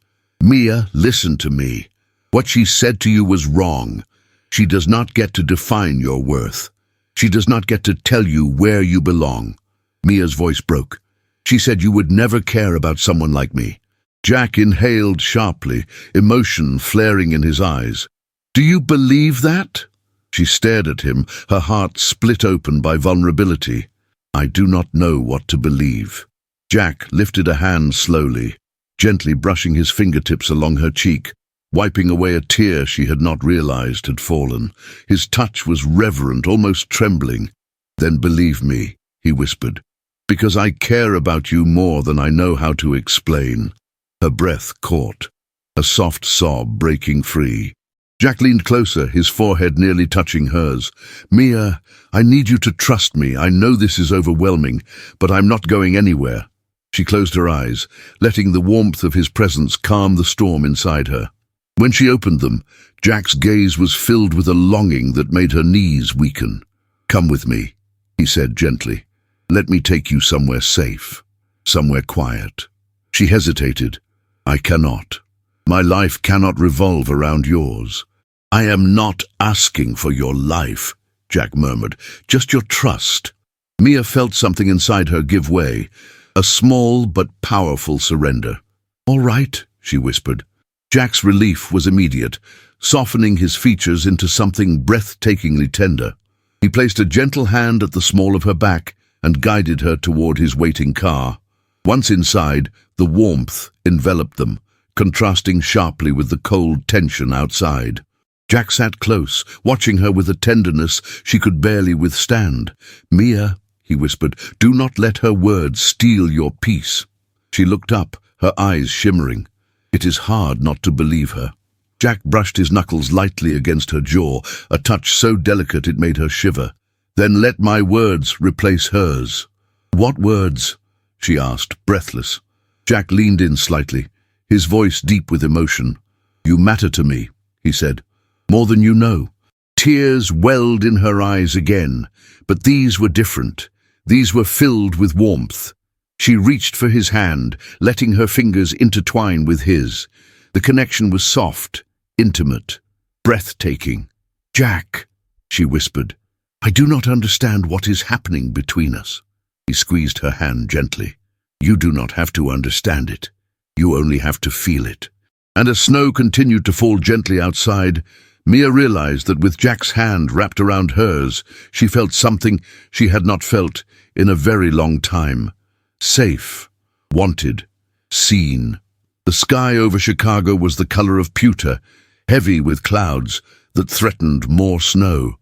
"Mia, listen to me. What she said to you was wrong. She does not get to define your worth. She does not get to tell you where you belong." Mia's voice broke. "She said you would never care about someone like me." Jack inhaled sharply, emotion flaring in his eyes. "Do you believe that?" She stared at him, her heart split open by vulnerability. "I do not know what to believe." Jack lifted a hand slowly, gently brushing his fingertips along her cheek, wiping away a tear she had not realized had fallen. His touch was reverent, almost trembling. "Then believe me," he whispered, "because I care about you more than I know how to explain." Her breath caught, a soft sob breaking free. Jack leaned closer, his forehead nearly touching hers. "Mia, I need you to trust me. I know this is overwhelming, but I'm not going anywhere." She closed her eyes, letting the warmth of his presence calm the storm inside her. When she opened them, Jack's gaze was filled with a longing that made her knees weaken. "Come with me," he said gently. "Let me take you somewhere safe, somewhere quiet." She hesitated. "I cannot. My life cannot revolve around yours." "I am not asking for your life," Jack murmured, "just your trust." Mia felt something inside her give way, a small but powerful surrender. "All right," she whispered. Jack's relief was immediate, softening his features into something breathtakingly tender. He placed a gentle hand at the small of her back and guided her toward his waiting car. Once inside, the warmth enveloped them, contrasting sharply with the cold tension outside. Jack sat close, watching her with a tenderness she could barely withstand. "Mia," he whispered, "do not let her words steal your peace." She looked up, her eyes shimmering. It is hard not to believe her. Jack brushed his knuckles lightly against her jaw, a touch so delicate it made her shiver. "Then let my words replace hers." "What words?" she asked, breathless. Jack leaned in slightly, his voice deep with emotion. "You matter to me," he said, "more than you know." Tears welled in her eyes again, but these were different. These were filled with warmth. She reached for his hand, letting her fingers intertwine with his. The connection was soft, intimate, breathtaking. "Jack," she whispered, "I do not understand what is happening between us." He squeezed her hand gently. "You do not have to understand it. You only have to feel it." And as snow continued to fall gently outside, Mia realized that with Jack's hand wrapped around hers, she felt something she had not felt in a very long time. Safe, wanted, seen. The sky over Chicago was the color of pewter, heavy with clouds that threatened more snow.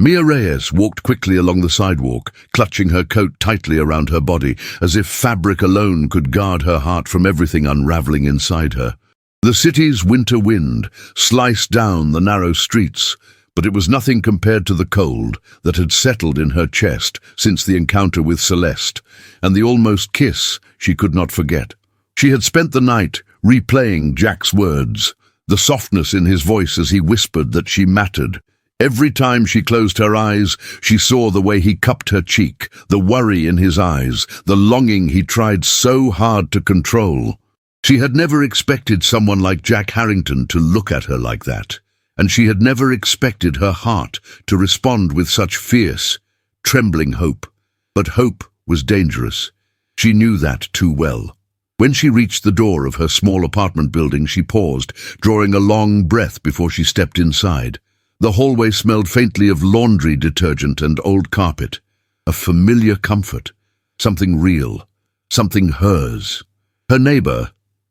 Maharaja'S walked quickly along the sidewalk, clutching her coat tightly around her body, as if fabric alone could guard her heart from everything unraveling inside her. The city's winter wind sliced down the narrow streets, but it was nothing compared to the cold that had settled in her chest since the encounter with Celeste, and the almost kiss she could not forget. She had spent the night replaying Jack's words, the softness in his voice as he whispered that she mattered. Every time she closed her eyes, she saw the way he cupped her cheek, the worry in his eyes, the longing he tried so hard to control. She had never expected someone like Jack Harrington to look at her like that, and she had never expected her heart to respond with such fierce, trembling hope. But hope was dangerous. She knew that too well. When she reached the door of her small apartment building, she paused, drawing a long breath before she stepped inside. The hallway smelled faintly of laundry detergent and old carpet. A familiar comfort. Something real. Something hers. Her neighbor,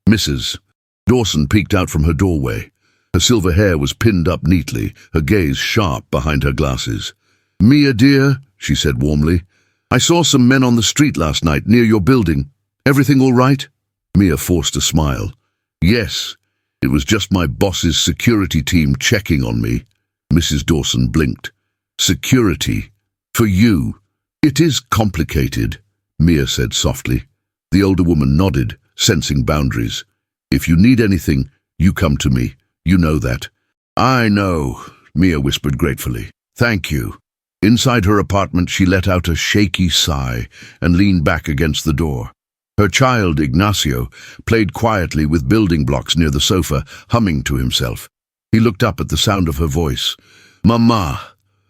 Mrs. Dawson, peeked out from her doorway. Her silver hair was pinned up neatly, her gaze sharp behind her glasses. "Mia, dear," she said warmly, "I saw some men on the street last night near your building. Everything all right?" Mia forced a smile. "Yes, it was just my boss's security team checking on me." Mrs. Dawson blinked. "Security? For you? It is complicated," Mia said softly. The older woman nodded, sensing boundaries. "If you need anything, you come to me. You know that." "I know," Mia whispered gratefully. "Thank you." Inside her apartment, she let out a shaky sigh and leaned back against the door. Her child, Ignacio, played quietly with building blocks near the sofa, humming to himself. He looked up at the sound of her voice. "Mama!"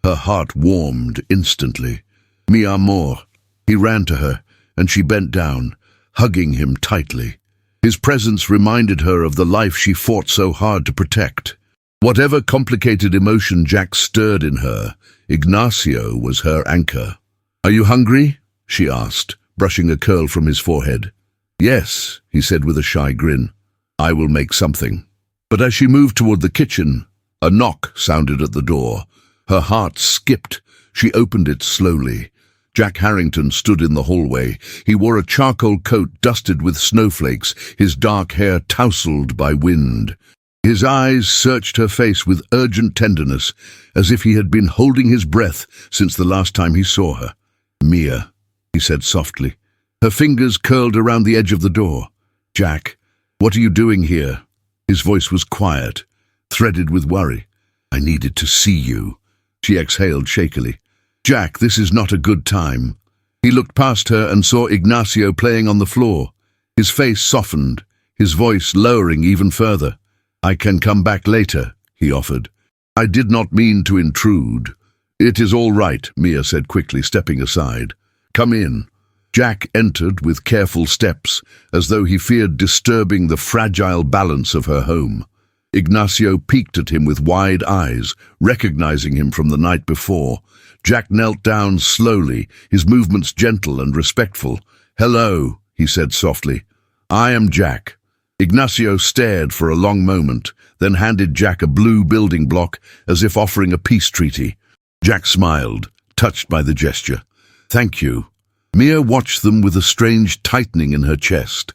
Her heart warmed instantly. "Mi amor." He ran to her, and she bent down, hugging him tightly. His presence reminded her of the life she fought so hard to protect. Whatever complicated emotion Jack stirred in her, Ignacio was her anchor. "Are you hungry?" she asked, brushing a curl from his forehead. "Yes," he said with a shy grin. "I will make something." But as she moved toward the kitchen, a knock sounded at the door. Her heart skipped. She opened it slowly. Jack Harrington stood in the hallway. He wore a charcoal coat dusted with snowflakes, his dark hair tousled by wind. His eyes searched her face with urgent tenderness, as if he had been holding his breath since the last time he saw her. "Mia," he said softly. Her fingers curled around the edge of the door. "Jack, what are you doing here?" His voice was quiet, threaded with worry. "I needed to see you," she exhaled shakily. "Jack, this is not a good time." He looked past her and saw Ignacio playing on the floor. His face softened, his voice lowering even further. "I can come back later," he offered. "I did not mean to intrude." "It is all right," Mia said quickly, stepping aside. "Come in." Jack entered with careful steps, as though he feared disturbing the fragile balance of her home. Ignacio peeked at him with wide eyes, recognizing him from the night before. Jack knelt down slowly, his movements gentle and respectful. "Hello," he said softly. "I am Jack." Ignacio stared for a long moment, then handed Jack a blue building block as if offering a peace treaty. Jack smiled, touched by the gesture. "Thank you." Mia watched them with a strange tightening in her chest.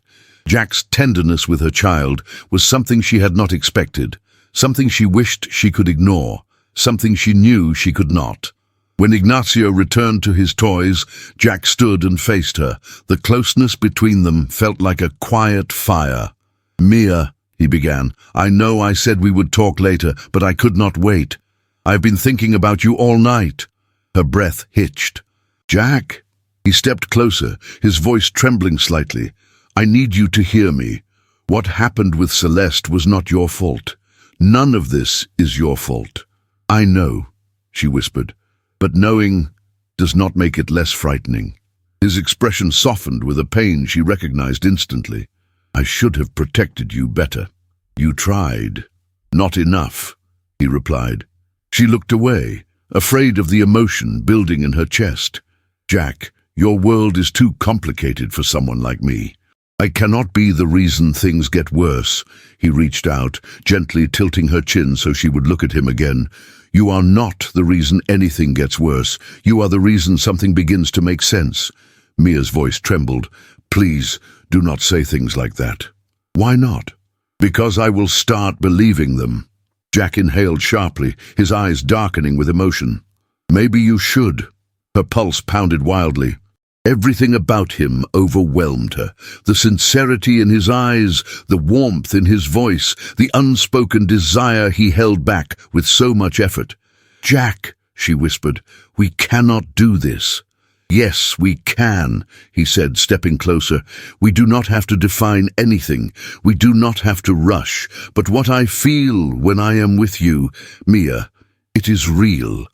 Jack's tenderness with her child was something she had not expected, something she wished she could ignore, something she knew she could not. When Ignacio returned to his toys, Jack stood and faced her. The closeness between them felt like a quiet fire. "Mia," he began, "I know I said we would talk later, but I could not wait. I've been thinking about you all night." Her breath hitched. "Jack?" He stepped closer, his voice trembling slightly. "I need you to hear me. What happened with Celeste was not your fault. None of this is your fault." I know, she whispered, but knowing does not make it less frightening. His expression softened with a pain she recognized instantly. I should have protected you better. You tried. Not enough, he replied. She looked away, afraid of the emotion building in her chest. Jack, your world is too complicated for someone like me. I cannot be the reason things get worse. He reached out, gently tilting her chin so she would look at him again. You are not the reason anything gets worse. You are the reason something begins to make sense. Mia's voice trembled. Please, do not say things like that. Why not? Because I will start believing them. Jack inhaled sharply, his eyes darkening with emotion. Maybe you should. Her pulse pounded wildly. Everything about him overwhelmed her. The sincerity in his eyes, the warmth in his voice, the unspoken desire he held back with so much effort. Jack, she whispered, we cannot do this. Yes, we can, he said, stepping closer. We do not have to define anything. We do not have to rush. But what I feel when I am with you, Mia, it is real.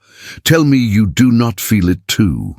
Tell me you do not feel it too.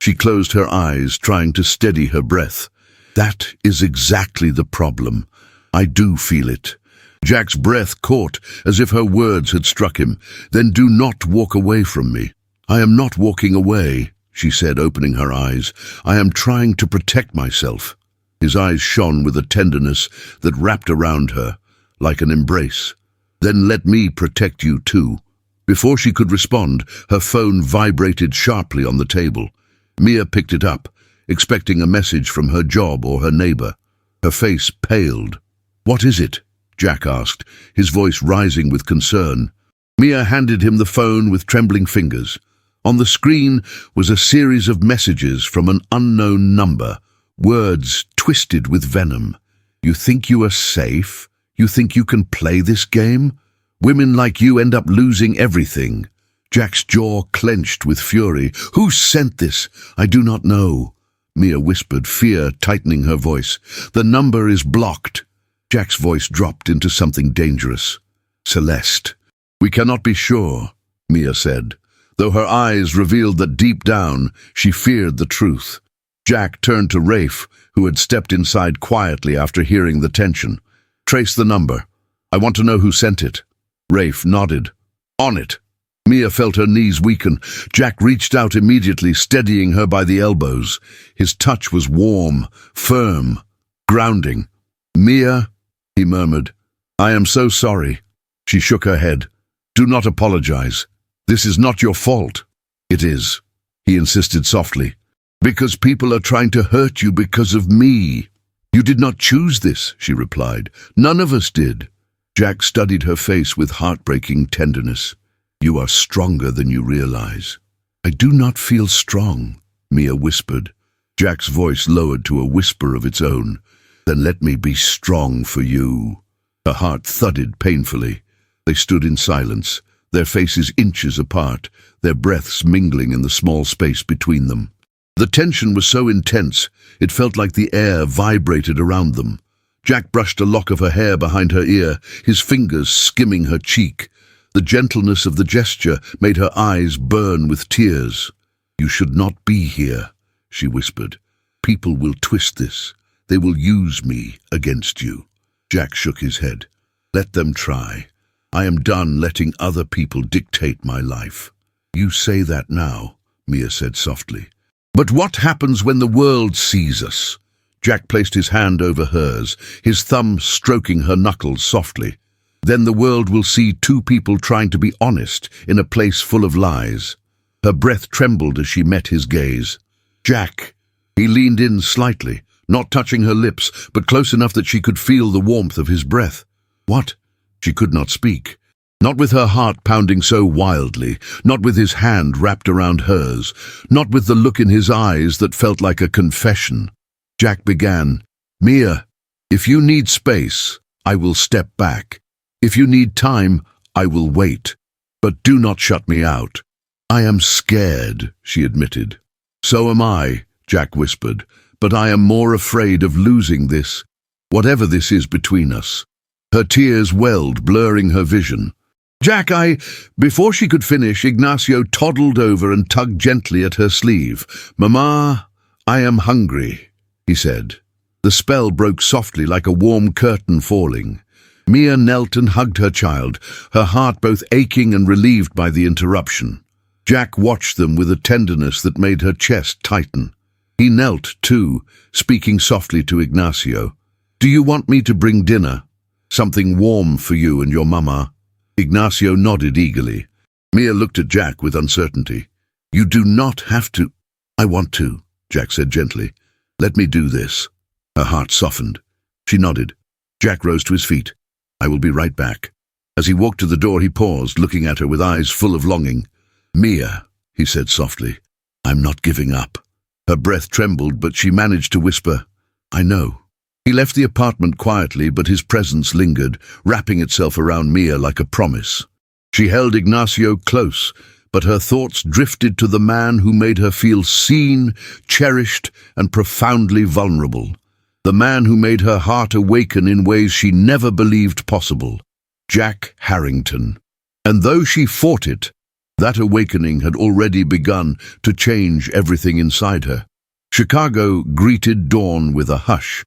She closed her eyes, trying to steady her breath. That is exactly the problem. I do feel it. Jack's breath caught, as if her words had struck him. Then do not walk away from me. I am not walking away, she said, opening her eyes. I am trying to protect myself. His eyes shone with a tenderness that wrapped around her, like an embrace. Then let me protect you too. Before she could respond, her phone vibrated sharply on the table. Mia picked it up, expecting a message from her job or her neighbor. Her face paled. What is it? Jack asked, his voice rising with concern. Mia handed him the phone with trembling fingers. On the screen was a series of messages from an unknown number, words twisted with venom. You think you are safe? You think you can play this game? Women like you end up losing everything. Jack's jaw clenched with fury. Who sent this? I do not know. Mia whispered, fear tightening her voice. The number is blocked. Jack's voice dropped into something dangerous. Celeste. We cannot be sure, Mia said, though her eyes revealed that deep down she feared the truth. Jack turned to Rafe, who had stepped inside quietly after hearing the tension. Trace the number. I want to know who sent it. Rafe nodded. On it. Mia felt her knees weaken. Jack reached out immediately, steadying her by the elbows. His touch was warm, firm, grounding. Mia, he murmured, I am so sorry. She shook her head. Do not apologize. This is not your fault. It is, he insisted softly, because people are trying to hurt you because of me. You did not choose this, she replied. None of us did. Jack studied her face with heartbreaking tenderness. You are stronger than you realize. I do not feel strong, Mia whispered. Jack's voice lowered to a whisper of its own. Then let me be strong for you. Her heart thudded painfully. They stood in silence, their faces inches apart, their breaths mingling in the small space between them. The tension was so intense, it felt like the air vibrated around them. Jack brushed a lock of her hair behind her ear, his fingers skimming her cheek. The gentleness of the gesture made her eyes burn with tears. You should not be here, she whispered. People will twist this. They will use me against you. Jack shook his head. Let them try. I am done letting other people dictate my life. You say that now, Mia said softly. But what happens when the world sees us? Jack placed his hand over hers, his thumb stroking her knuckles softly. Then the world will see two people trying to be honest in a place full of lies. Her breath trembled as she met his gaze. Jack. He leaned in slightly, not touching her lips, but close enough that she could feel the warmth of his breath. What? She could not speak. Not with her heart pounding so wildly, not with his hand wrapped around hers, not with the look in his eyes that felt like a confession. Jack began, Mia, if you need space, I will step back. If you need time, I will wait. But do not shut me out. I am scared, she admitted. So am I, Jack whispered, but I am more afraid of losing this, whatever this is between us. Her tears welled, blurring her vision. Jack, Before she could finish, Ignacio toddled over and tugged gently at her sleeve. "Mama, I am hungry," he said. The spell broke softly like a warm curtain falling. Mia knelt and hugged her child, her heart both aching and relieved by the interruption. Jack watched them with a tenderness that made her chest tighten. He knelt, too, speaking softly to Ignacio. "Do you want me to bring dinner? Something warm for you and your mama?" Ignacio nodded eagerly. Mia looked at Jack with uncertainty. "You do not have to." "I want to," Jack said gently. "Let me do this." Her heart softened. She nodded. Jack rose to his feet. "I will be right back." As he walked to the door, he paused, looking at her with eyes full of longing. "Mia," he said softly, "I'm not giving up." Her breath trembled, but she managed to whisper, "I know." He left the apartment quietly, but his presence lingered, wrapping itself around Mia like a promise. She held Ignacio close, but her thoughts drifted to the man who made her feel seen, cherished, and profoundly vulnerable. The man who made her heart awaken in ways she never believed possible. Jack Harrington. And though she fought it, that awakening had already begun to change everything inside her. Chicago greeted dawn with a hush,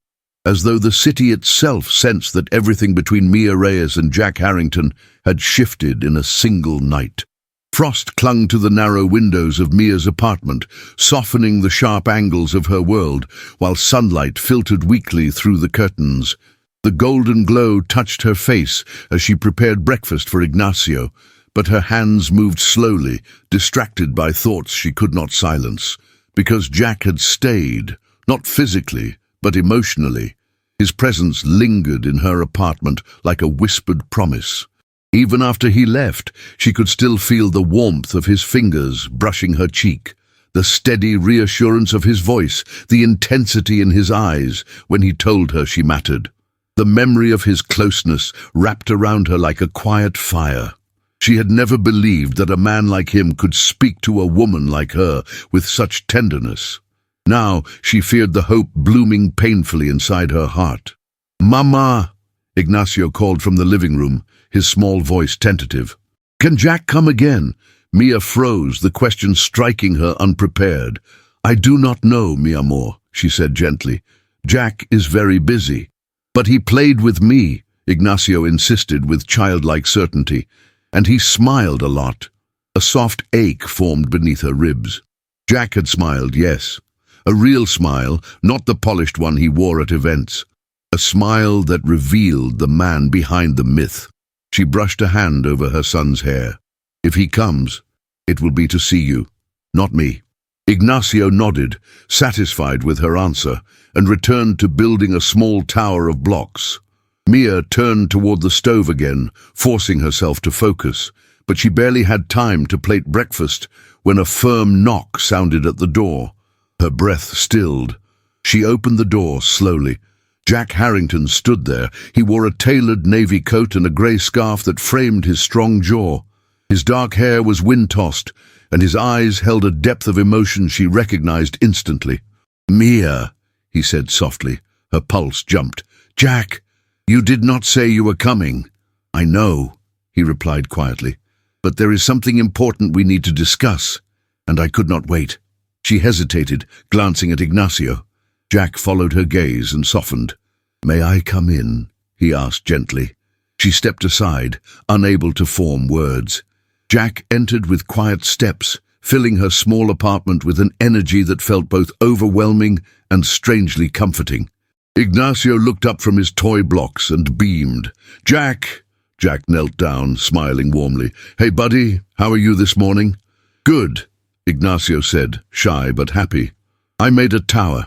as though the city itself sensed that everything between Mia Reyes and Jack Harrington had shifted in a single night. Frost clung to the narrow windows of Mia's apartment, softening the sharp angles of her world, while sunlight filtered weakly through the curtains. The golden glow touched her face as she prepared breakfast for Ignacio, but her hands moved slowly, distracted by thoughts she could not silence. Because Jack had stayed, not physically, but emotionally. His presence lingered in her apartment like a whispered promise. Even after he left, she could still feel the warmth of his fingers brushing her cheek, the steady reassurance of his voice, the intensity in his eyes when he told her she mattered. The memory of his closeness wrapped around her like a quiet fire. She had never believed that a man like him could speak to a woman like her with such tenderness. Now she feared the hope blooming painfully inside her heart. "Mama," Ignacio called from the living room, his small voice tentative. "Can Jack come again?" Mia froze, the question striking her unprepared. "I do not know, mi amor," she said gently. "Jack is very busy." "But he played with me," Ignacio insisted with childlike certainty, and he smiled a lot. A soft ache formed beneath her ribs. Jack had smiled, yes. A real smile, not the polished one he wore at events. A smile that revealed the man behind the myth. She brushed a hand over her son's hair. "If he comes, it will be to see you, not me." Ignacio nodded, satisfied with her answer, and returned to building a small tower of blocks. Mia turned toward the stove again, forcing herself to focus, but she barely had time to plate breakfast when a firm knock sounded at the door. Her breath stilled. She opened the door slowly. Jack Harrington stood there. He wore a tailored navy coat and a grey scarf that framed his strong jaw. His dark hair was wind-tossed, and his eyes held a depth of emotion she recognized instantly. "Mia," he said softly. Her pulse jumped. "Jack, you did not say you were coming." "I know," he replied quietly, "but there is something important we need to discuss, and I could not wait." She hesitated, glancing at Ignacio. Jack followed her gaze and softened. "May I come in?" he asked gently. She stepped aside, unable to form words. Jack entered with quiet steps, filling her small apartment with an energy that felt both overwhelming and strangely comforting. Ignacio looked up from his toy blocks and beamed. "Jack!" Jack knelt down, smiling warmly. "Hey, buddy, how are you this morning?" "Good," Ignacio said, shy but happy. "I made a tower."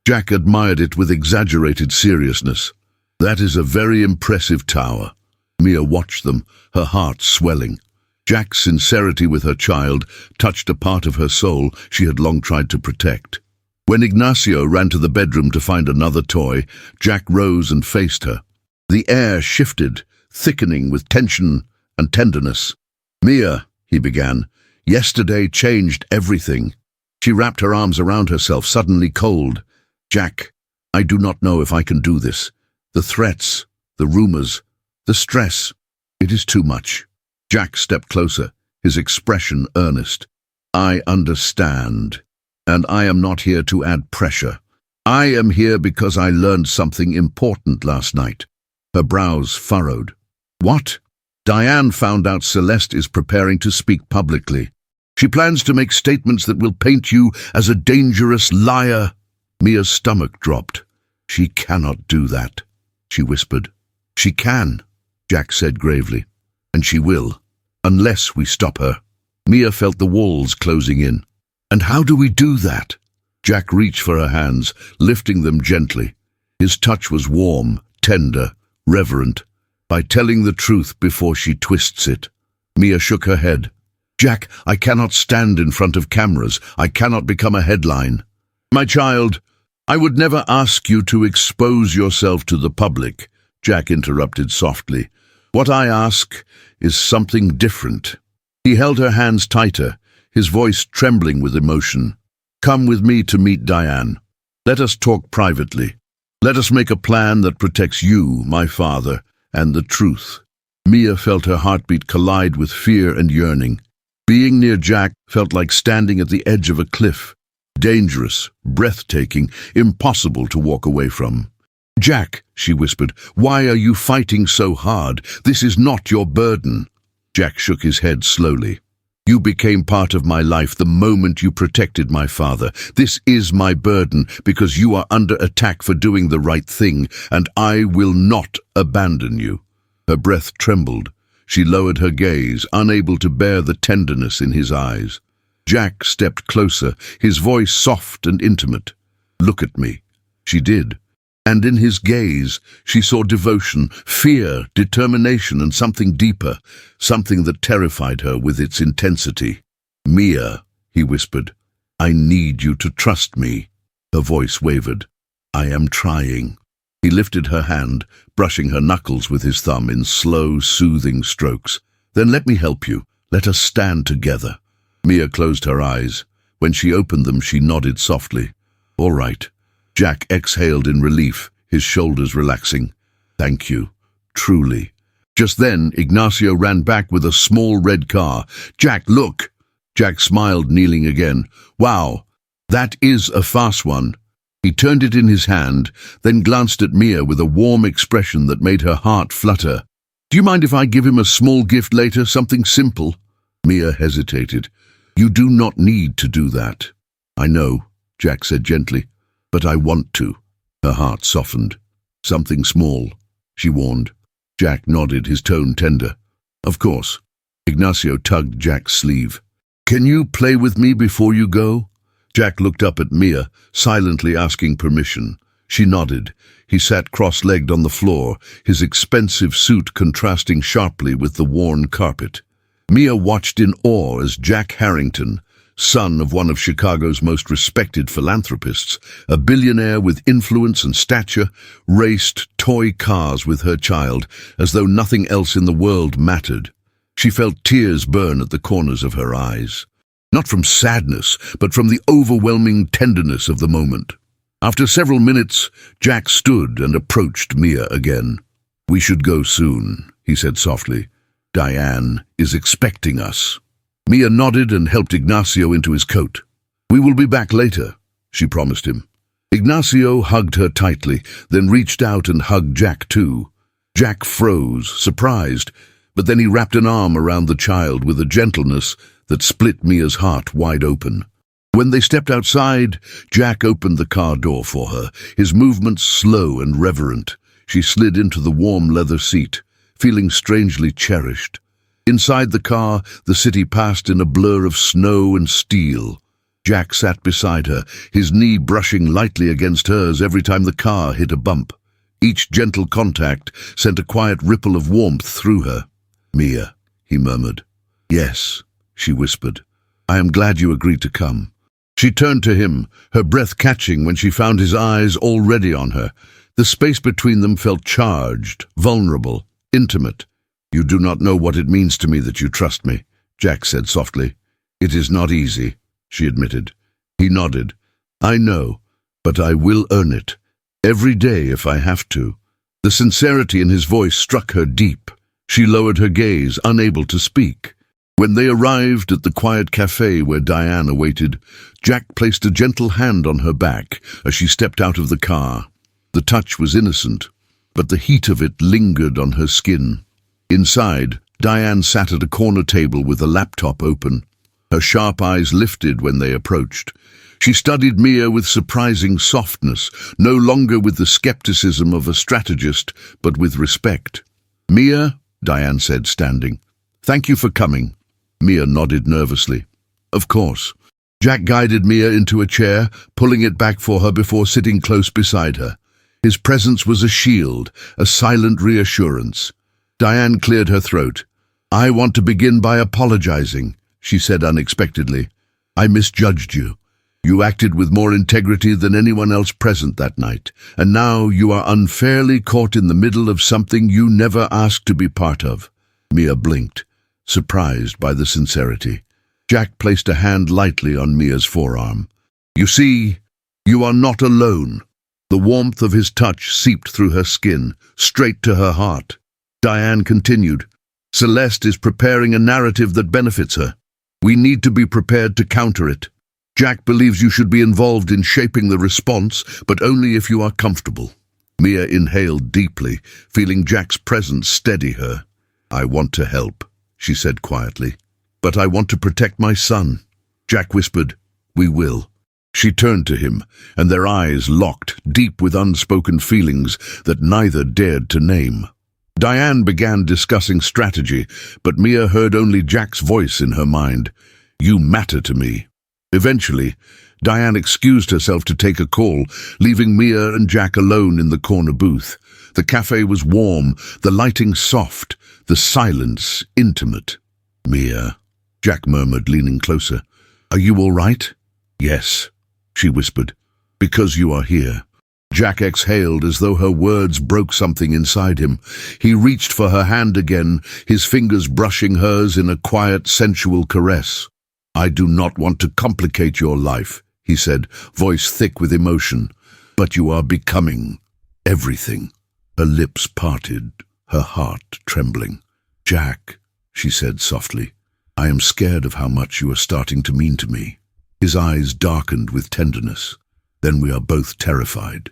Jack admired it with exaggerated seriousness. "That is a very impressive tower." Mia watched them, her heart swelling. Jack's sincerity with her child touched a part of her soul she had long tried to protect. When Ignacio ran to the bedroom to find another toy, Jack rose and faced her. The air shifted, thickening with tension and tenderness. "Mia," he began, "yesterday changed everything." She wrapped her arms around herself, suddenly cold. "Jack, I do not know if I can do this. The threats, the rumors, the stress, it is too much." Jack stepped closer, his expression earnest. I understand, and I am not here to add pressure. I am here because I learned something important last night. Her brows furrowed. What? Diane found out Celeste is preparing to speak publicly. She plans to make statements that will paint you as a dangerous liar. Mia's stomach dropped. She cannot do that, she whispered. She can, Jack said gravely, and she will, unless we stop her. Mia felt the walls closing in. And how do we do that? Jack reached for her hands, lifting them gently. His touch was warm, tender, reverent. By telling the truth before she twists it. Mia shook her head. Jack, I cannot stand in front of cameras. I cannot become a headline. My child, I would never ask you to expose yourself to the public, Jack interrupted softly. What I ask is something different. He held her hands tighter, his voice trembling with emotion. Come with me to meet Diane. Let us talk privately. Let us make a plan that protects you, my father, and the truth. Mia felt her heartbeat collide with fear and yearning. Being near Jack felt like standing at the edge of a cliff. Dangerous, breathtaking, impossible to walk away from. Jack, she whispered, why are you fighting so hard? This is not your burden. Jack shook his head slowly. You became part of my life the moment you protected my father. This is my burden because you are under attack for doing the right thing, and I will not abandon you. Her breath trembled. She lowered her gaze, unable to bear the tenderness in his eyes. Jack stepped closer, his voice soft and intimate. Look at me. She did. And in his gaze, she saw devotion, fear, determination, and something deeper, something that terrified her with its intensity. Mia, he whispered, I need you to trust me. Her voice wavered. I am trying. He lifted her hand, brushing her knuckles with his thumb in slow, soothing strokes. Then let me help you. Let us stand together. Mia closed her eyes. When she opened them, she nodded softly. All right. Jack exhaled in relief, his shoulders relaxing. Thank you. Truly. Just then, Ignacio ran back with a small red car. Jack, look! Jack smiled, kneeling again. Wow, that is a fast one. He turned it in his hand, then glanced at Mia with a warm expression that made her heart flutter. Do you mind if I give him a small gift later, something simple? Mia hesitated. You do not need to do that. I know, Jack said gently. But I want to. Her heart softened. Something small, she warned. Jack nodded, his tone tender. Of course. Ignacio tugged Jack's sleeve. Can you play with me before you go? Jack looked up at Mia, silently asking permission. She nodded. He sat cross-legged on the floor, his expensive suit contrasting sharply with the worn carpet. Mia watched in awe as Jack Harrington, son of one of Chicago's most respected philanthropists, a billionaire with influence and stature, raced toy cars with her child as though nothing else in the world mattered. She felt tears burn at the corners of her eyes. Not from sadness, but from the overwhelming tenderness of the moment. After several minutes, Jack stood and approached Mia again. We should go soon, he said softly. Diane is expecting us. Mia nodded and helped Ignacio into his coat. We will be back later, she promised him. Ignacio hugged her tightly, then reached out and hugged Jack too. Jack froze, surprised, but then he wrapped an arm around the child with a gentleness that split Mia's heart wide open. When they stepped outside, Jack opened the car door for her, his movements slow and reverent. She slid into the warm leather seat, feeling strangely cherished. Inside the car, the city passed in a blur of snow and steel. Jack sat beside her, his knee brushing lightly against hers every time the car hit a bump. Each gentle contact sent a quiet ripple of warmth through her. Mia, he murmured. Yes, she whispered. I am glad you agreed to come. She turned to him, her breath catching when she found his eyes already on her. The space between them felt charged, vulnerable, intimate. You do not know what it means to me that you trust me, Jack said softly. It is not easy, she admitted. He nodded. I know, but I will earn it. Every day if I have to. The sincerity in his voice struck her deep. She lowered her gaze, unable to speak. When they arrived at the quiet cafe where Diane awaited, Jack placed a gentle hand on her back as she stepped out of the car. The touch was innocent, but the heat of it lingered on her skin. Inside, Diane sat at a corner table with a laptop open. Her sharp eyes lifted when they approached. She studied Mia with surprising softness, no longer with the skepticism of a strategist, but with respect. "Mia," Diane said, standing. "Thank you for coming." Mia nodded nervously. "Of course." Jack guided Mia into a chair, pulling it back for her before sitting close beside her. His presence was a shield, a silent reassurance. Diane cleared her throat. "I want to begin by apologizing," she said unexpectedly. "I misjudged you. You acted with more integrity than anyone else present that night, and now you are unfairly caught in the middle of something you never asked to be part of." Mia blinked, surprised by the sincerity. Jack placed a hand lightly on Mia's forearm. "You see, you are not alone." The warmth of his touch seeped through her skin, straight to her heart. Diane continued, "Celeste is preparing a narrative that benefits her. We need to be prepared to counter it. Jack believes you should be involved in shaping the response, but only if you are comfortable." Mia inhaled deeply, feeling Jack's presence steady her. "I want to help," she said quietly. "But I want to protect my son." Jack whispered, "We will." She turned to him, and their eyes locked, deep with unspoken feelings that neither dared to name. Diane began discussing strategy, but Mia heard only Jack's voice in her mind. "You matter to me." Eventually, Diane excused herself to take a call, leaving Mia and Jack alone in the corner booth. The cafe was warm, the lighting soft, the silence intimate. "Mia," Jack murmured, leaning closer. "Are you all right?" "Yes," she whispered. "Because you are here." Jack exhaled as though her words broke something inside him. He reached for her hand again, his fingers brushing hers in a quiet, sensual caress. "I do not want to complicate your life," he said, voice thick with emotion. "But you are becoming everything." Her lips parted, her heart trembling. "Jack," she said softly, "I am scared of how much you are starting to mean to me." His eyes darkened with tenderness. "Then we are both terrified."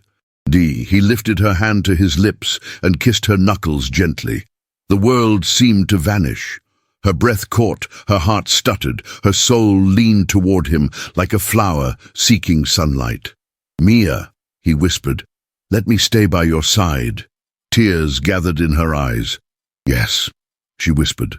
He lifted her hand to his lips and kissed her knuckles gently. The world seemed to vanish. Her breath caught, her heart stuttered, her soul leaned toward him like a flower seeking sunlight. "Mia," he whispered, "let me stay by your side." Tears gathered in her eyes. "Yes," she whispered.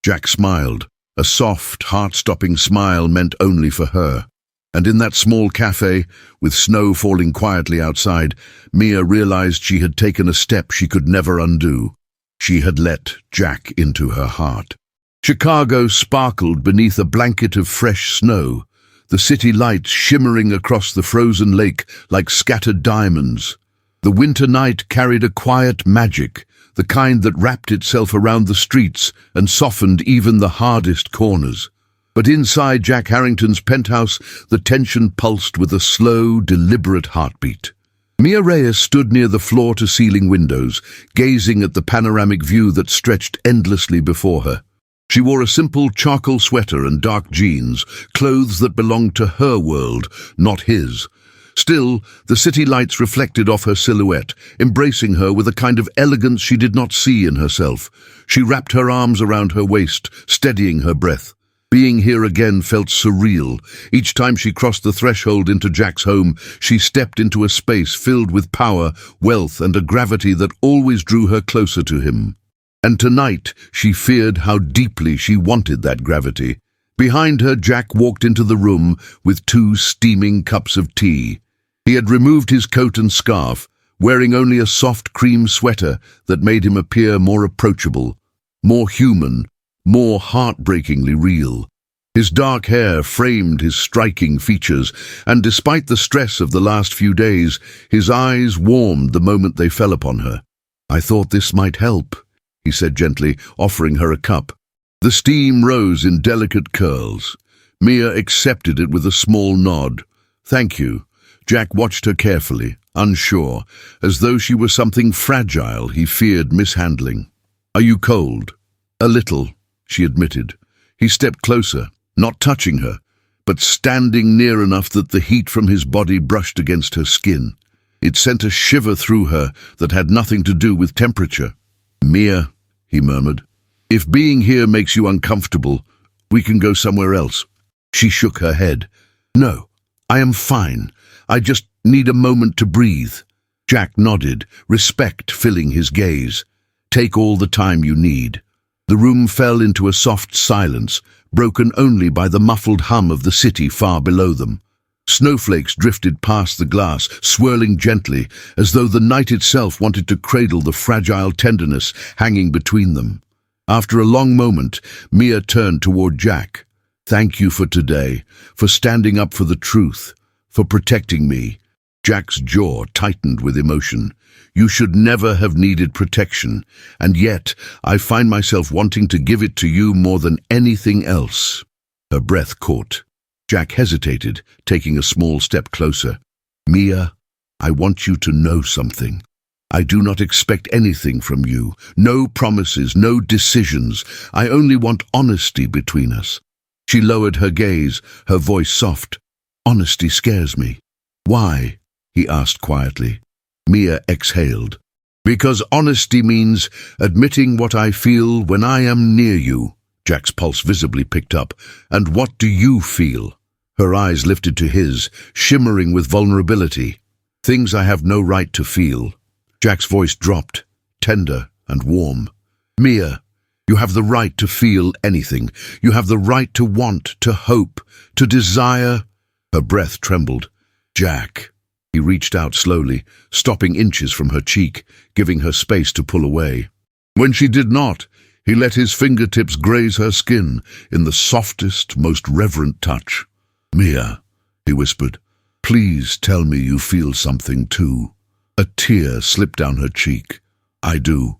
Jack smiled, a soft, heart-stopping smile meant only for her. And in that small cafe, with snow falling quietly outside, Mia realized she had taken a step she could never undo. She had let Jack into her heart. Chicago sparkled beneath a blanket of fresh snow, the city lights shimmering across the frozen lake like scattered diamonds. The winter night carried a quiet magic, the kind that wrapped itself around the streets and softened even the hardest corners. But inside Jack Harrington's penthouse, the tension pulsed with a slow, deliberate heartbeat. Mia Reyes stood near the floor-to-ceiling windows, gazing at the panoramic view that stretched endlessly before her. She wore a simple charcoal sweater and dark jeans, clothes that belonged to her world, not his. Still, the city lights reflected off her silhouette, embracing her with a kind of elegance she did not see in herself. She wrapped her arms around her waist, steadying her breath. Being here again felt surreal. Each time she crossed the threshold into Jack's home, she stepped into a space filled with power, wealth, and a gravity that always drew her closer to him. And tonight, she feared how deeply she wanted that gravity. Behind her, Jack walked into the room with 2 steaming cups of tea. He had removed his coat and scarf, wearing only a soft cream sweater that made him appear more approachable, more human, more heartbreakingly real. His dark hair framed his striking features, and despite the stress of the last few days, his eyes warmed the moment they fell upon her. "I thought this might help," he said gently, offering her a cup. The steam rose in delicate curls. Mia accepted it with a small nod. "Thank you." Jack watched her carefully, unsure, as though she were something fragile he feared mishandling. Are you cold? A little, she admitted. He stepped closer, not touching her, but standing near enough that the heat from his body brushed against her skin. It sent a shiver through her that had nothing to do with temperature. "Mia," he murmured, "if being here makes you uncomfortable, we can go somewhere else." She shook her head. "No, I am fine. I just need a moment to breathe." Jack nodded, respect filling his gaze. "Take all the time you need." The room fell into a soft silence, broken only by the muffled hum of the city far below them. Snowflakes drifted past the glass, swirling gently, as though the night itself wanted to cradle the fragile tenderness hanging between them. After a long moment, Mia turned toward Jack. "Thank you for today, for standing up for the truth, for protecting me." Jack's jaw tightened with emotion. "You should never have needed protection, and yet I find myself wanting to give it to you more than anything else." Her breath caught. Jack hesitated, taking a small step closer. "Mia, I want you to know something. I do not expect anything from you, no promises, no decisions. I only want honesty between us." She lowered her gaze, her voice soft. "Honesty scares me." "Why?" he asked quietly. Mia exhaled. "Because honesty means admitting what I feel when I am near you." Jack's pulse visibly picked up. "And what do you feel?" Her eyes lifted to his, shimmering with vulnerability. "Things I have no right to feel." Jack's voice dropped, tender and warm. "Mia, you have the right to feel anything. You have the right to want, to hope, to desire." Her breath trembled. "Jack." He reached out slowly, stopping inches from her cheek, giving her space to pull away. When she did not, he let his fingertips graze her skin in the softest, most reverent touch. "Mia," he whispered, "please tell me you feel something too." A tear slipped down her cheek. "I do."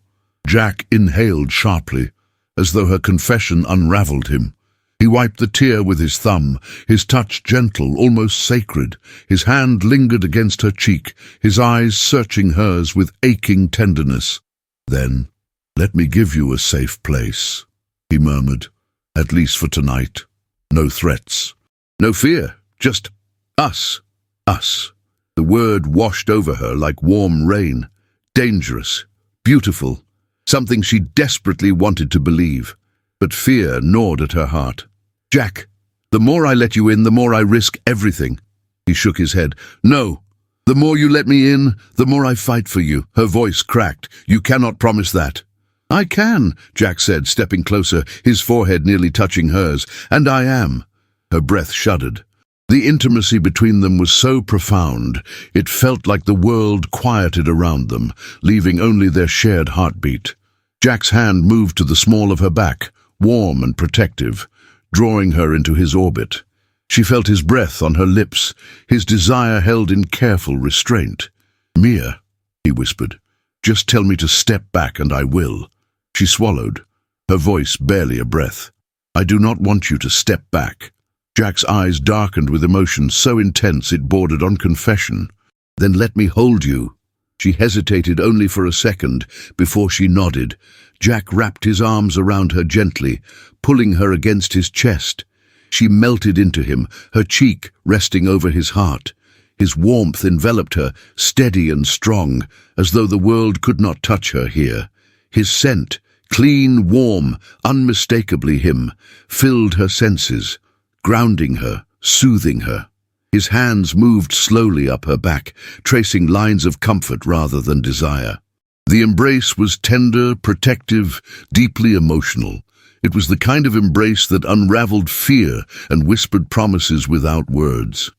Jack inhaled sharply, as though her confession unraveled him. He wiped the tear with his thumb, his touch gentle, almost sacred. His hand lingered against her cheek, his eyes searching hers with aching tenderness. "Then, let me give you a safe place," he murmured, "at least for tonight. No threats. No fear, just us. Us." The word washed over her like warm rain. Dangerous, beautiful, something she desperately wanted to believe. But fear gnawed at her heart. "Jack, the more I let you in, the more I risk everything." He shook his head. "No, the more you let me in, the more I fight for you." Her voice cracked. "You cannot promise that." "I can," Jack said, stepping closer, his forehead nearly touching hers. "And I am." Her breath shuddered. The intimacy between them was so profound, it felt like the world quieted around them, leaving only their shared heartbeat. Jack's hand moved to the small of her back, warm and protective, drawing her into his orbit. She felt his breath on her lips, his desire held in careful restraint. "Mia," he whispered, "just tell me to step back and I will." She swallowed, her voice barely a breath. "I do not want you to step back." Jack's eyes darkened with emotion so intense it bordered on confession. "Then let me hold you." She hesitated only for a second before she nodded. Jack wrapped his arms around her gently, pulling her against his chest. She melted into him, her cheek resting over his heart. His warmth enveloped her, steady and strong, as though the world could not touch her here. His scent, clean, warm, unmistakably him, filled her senses, grounding her, soothing her. His hands moved slowly up her back, tracing lines of comfort rather than desire. The embrace was tender, protective, deeply emotional. It was the kind of embrace that unraveled fear and whispered promises without words.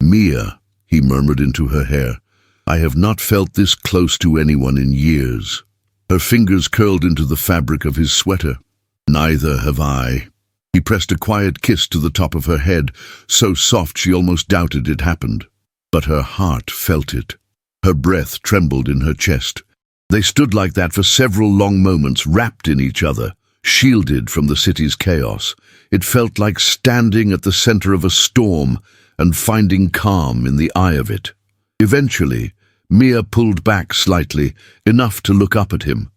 "Mia," he murmured into her hair, "I have not felt this close to anyone in years." Her fingers curled into the fabric of his sweater. "Neither have I." He pressed a quiet kiss to the top of her head, so soft she almost doubted it happened. But her heart felt it. Her breath trembled in her chest. They stood like that for several long moments, wrapped in each other, shielded from the city's chaos. It felt like standing at the center of a storm and finding calm in the eye of it. Eventually, Mia pulled back slightly, enough to look up at him.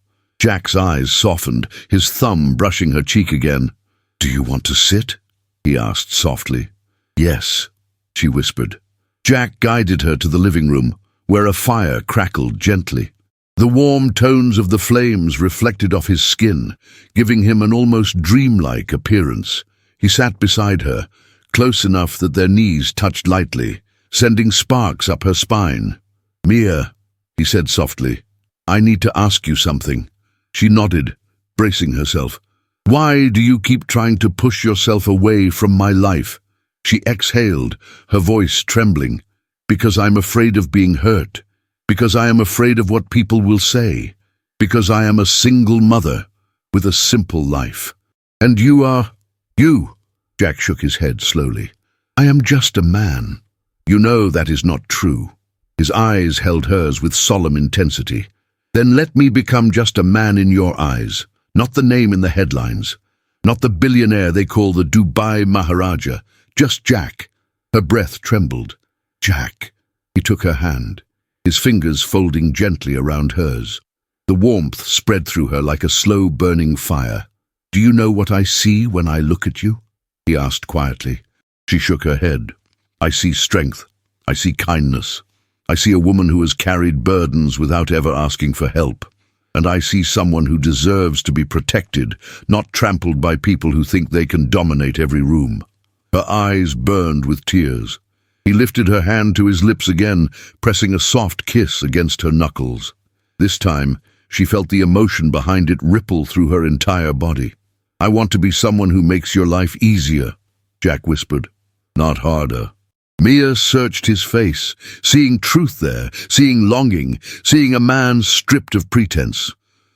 Jack's eyes softened, his thumb brushing her cheek again. "Do you want to sit?" he asked softly. "Yes," she whispered. Jack guided her to the living room, where a fire crackled gently. The warm tones of the flames reflected off his skin, giving him an almost dreamlike appearance. He sat beside her, close enough that their knees touched lightly, sending sparks up her spine. "Mia," he said softly, "I need to ask you something." She nodded, bracing herself. "Why do you keep trying to push yourself away from my life?" She exhaled, her voice trembling. "Because I'm afraid of being hurt. Because I am afraid of what people will say. Because I am a single mother with a simple life. And you are... you." Jack shook his head slowly. "I am just a man." "You know that is not true." His eyes held hers with solemn intensity. "Then let me become just a man in your eyes, not the name in the headlines, not the billionaire they call the Dubai Maharaja, just Jack." Her breath trembled. "Jack." He took her hand, his fingers folding gently around hers. The warmth spread through her like a slow-burning fire. "Do you know what I see when I look at you?" he asked quietly. She shook her head. "I see strength. I see kindness. I see a woman who has carried burdens without ever asking for help. And I see someone who deserves to be protected, not trampled by people who think they can dominate every room." Her eyes burned with tears. He lifted her hand to his lips again, pressing a soft kiss against her knuckles. This time, she felt the emotion behind it ripple through her entire body. "I want to be someone who makes your life easier," Jack whispered. "Not harder." Mia searched his face, seeing truth there, seeing longing, seeing a man stripped of pretense.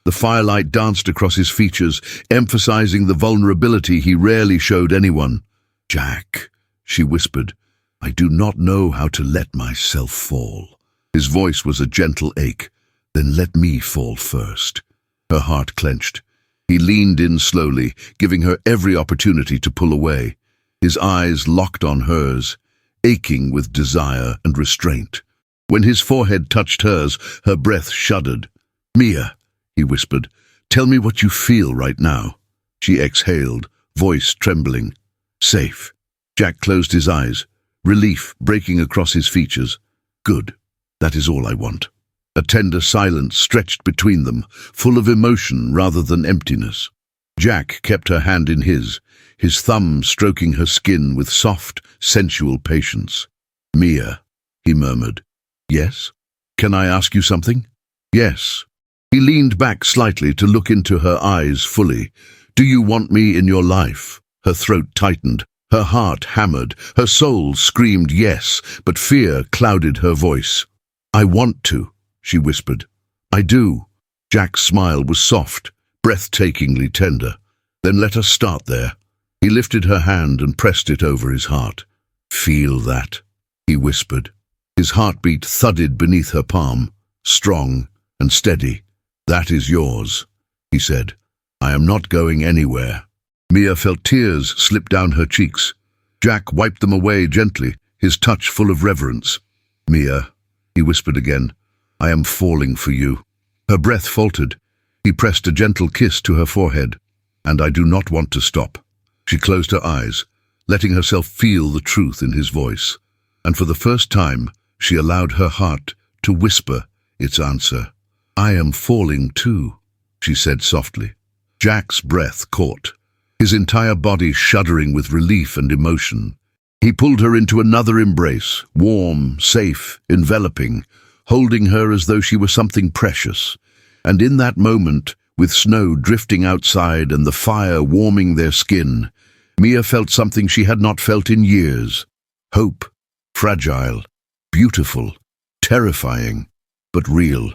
The firelight danced across his features, emphasizing the vulnerability he rarely showed anyone. "Jack," she whispered, "I do not know how to let myself fall." His voice was a gentle ache. "Then let me fall first." Her heart clenched. He leaned in slowly, giving her every opportunity to pull away. His eyes locked on hers, aching with desire and restraint. When his forehead touched hers, her breath shuddered. "Mia," he whispered, "tell me what you feel right now." She exhaled, voice trembling. "Safe." Jack closed his eyes, relief breaking across his features. "Good. That is all I want." A tender silence stretched between them, full of emotion rather than emptiness. Jack kept her hand in his thumb stroking her skin with soft, sensual patience. "Mia," he murmured. "Yes? Can I ask you something?" "Yes." He leaned back slightly to look into her eyes fully. "Do you want me in your life?" Her throat tightened, her heart hammered, her soul screamed yes, but fear clouded her voice. "I want to," she whispered. "I do." Jack's smile was soft, breathtakingly tender. "Then let us start there." He lifted her hand and pressed it over his heart. "Feel that," he whispered. His heartbeat thudded beneath her palm, strong and steady. "That is yours," he said. "I am not going anywhere." Mia felt tears slip down her cheeks. Jack wiped them away gently, his touch full of reverence. "Mia," he whispered again, "I am falling for you." Her breath faltered. He pressed a gentle kiss to her forehead. "And I do not want to stop." She closed her eyes, letting herself feel the truth in his voice. And for the first time, she allowed her heart to whisper its answer. "I am falling too," she said softly. Jack's breath caught, his entire body shuddering with relief and emotion. He pulled her into another embrace, warm, safe, enveloping, holding her as though she were something precious. And in that moment, with snow drifting outside and the fire warming their skin, Mia felt something she had not felt in years. Hope, fragile, beautiful, terrifying, but real.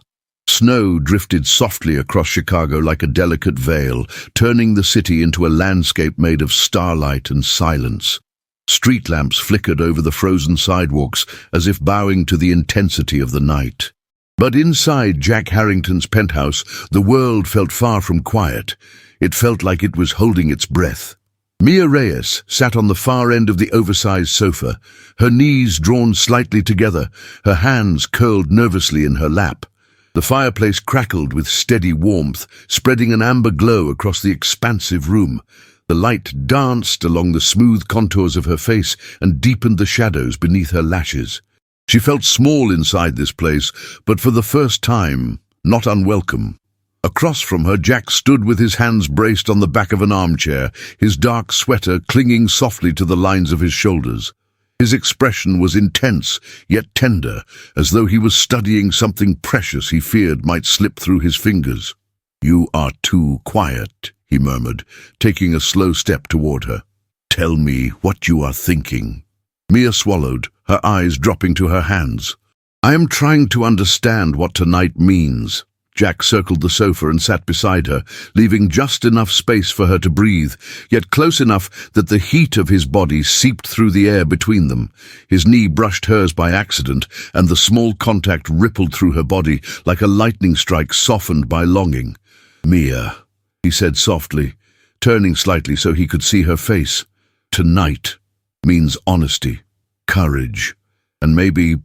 Snow drifted softly across Chicago like a delicate veil, turning the city into a landscape made of starlight and silence. Street lamps flickered over the frozen sidewalks as if bowing to the intensity of the night. But inside Jack Harrington's penthouse, the world felt far from quiet. It felt like it was holding its breath. Mia Reyes sat on the far end of the oversized sofa, her knees drawn slightly together, her hands curled nervously in her lap. The fireplace crackled with steady warmth, spreading an amber glow across the expansive room. The light danced along the smooth contours of her face and deepened the shadows beneath her lashes. She felt small inside this place, but for the first time, not unwelcome. Across from her, Jack stood with his hands braced on the back of an armchair, his dark sweater clinging softly to the lines of his shoulders. His expression was intense, yet tender, as though he was studying something precious he feared might slip through his fingers. "You are too quiet," he murmured, taking a slow step toward her. "Tell me what you are thinking." Mia swallowed, her eyes dropping to her hands. "I am trying to understand what tonight means." Jack circled the sofa and sat beside her, leaving just enough space for her to breathe, yet close enough that the heat of his body seeped through the air between them. His knee brushed hers by accident, and the small contact rippled through her body like a lightning strike softened by longing. "Mia," he said softly, turning slightly so he could see her face. "Tonight means honesty, courage, and maybe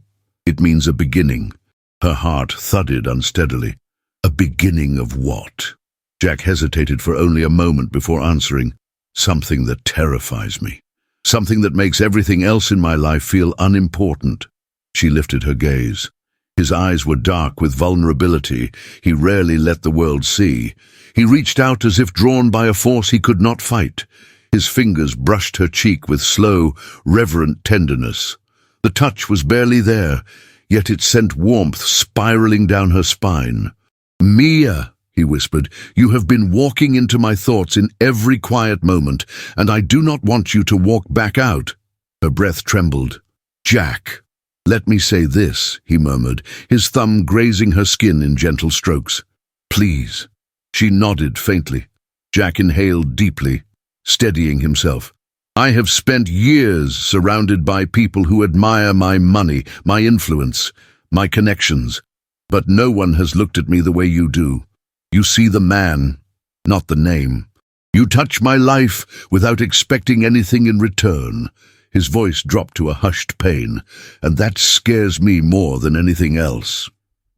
it means a beginning." Her heart thudded unsteadily. "A beginning of what?" Jack hesitated for only a moment before answering. "Something that terrifies me. Something that makes everything else in my life feel unimportant." She lifted her gaze. His eyes were dark with vulnerability he rarely let the world see. He reached out as if drawn by a force he could not fight. His fingers brushed her cheek with slow, reverent tenderness. The touch was barely there, yet it sent warmth spiraling down her spine. "Mia," he whispered, "you have been walking into my thoughts in every quiet moment, and I do not want you to walk back out." Her breath trembled. "Jack, let me say this," he murmured, his thumb grazing her skin in gentle strokes. "Please." She nodded faintly. Jack inhaled deeply, steadying himself. "I have spent years surrounded by people who admire my money, my influence, my connections. But no one has looked at me the way you do. You see the man, not the name. You touch my life without expecting anything in return." His voice dropped to a hushed pain, "and that scares me more than anything else."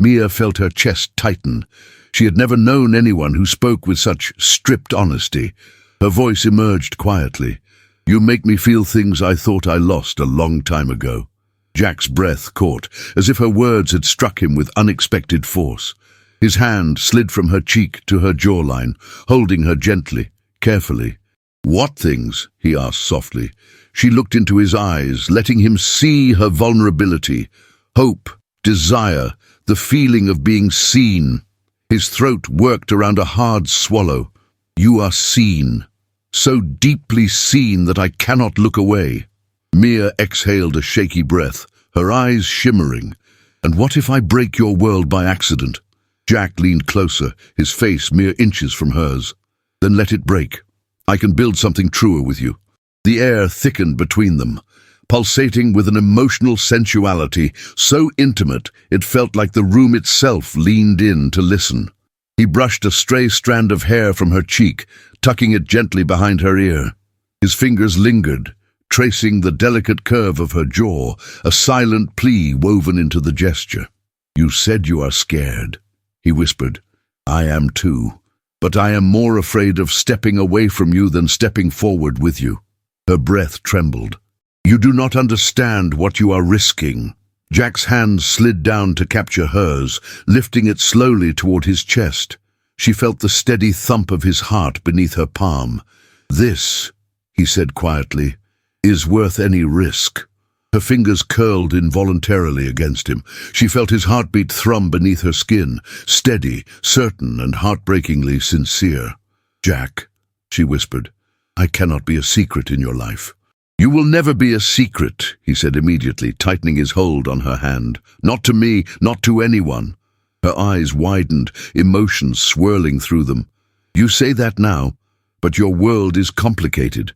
Mia felt her chest tighten. She had never known anyone who spoke with such stripped honesty. Her voice emerged quietly. "You make me feel things I thought I lost a long time ago." Jack's breath caught, as if her words had struck him with unexpected force. His hand slid from her cheek to her jawline, holding her gently, carefully. "What things?" he asked softly. She looked into his eyes, letting him see her vulnerability, hope, desire, the feeling of being seen. His throat worked around a hard swallow. "You are seen, so deeply seen that I cannot look away." Mia exhaled a shaky breath, her eyes shimmering. "And what if I break your world by accident?" Jack leaned closer, his face mere inches from hers. "Then let it break. I can build something truer with you." The air thickened between them, pulsating with an emotional sensuality so intimate it felt like the room itself leaned in to listen. He brushed a stray strand of hair from her cheek, tucking it gently behind her ear. His fingers lingered, tracing the delicate curve of her jaw, a silent plea woven into the gesture. "You said you are scared," he whispered. "I am too, but I am more afraid of stepping away from you than stepping forward with you." Her breath trembled. "You do not understand what you are risking." Jack's hand slid down to capture hers, lifting it slowly toward his chest. She felt the steady thump of his heart beneath her palm. "This," he said quietly, "is worth any risk." Her fingers curled involuntarily against him. She felt his heartbeat thrum beneath her skin, steady, certain, and heartbreakingly sincere. "Jack," she whispered, "I cannot be a secret in your life." "You will never be a secret," he said immediately, tightening his hold on her hand. "Not to me, not to anyone." Her eyes widened, emotions swirling through them. "You say that now, but your world is complicated.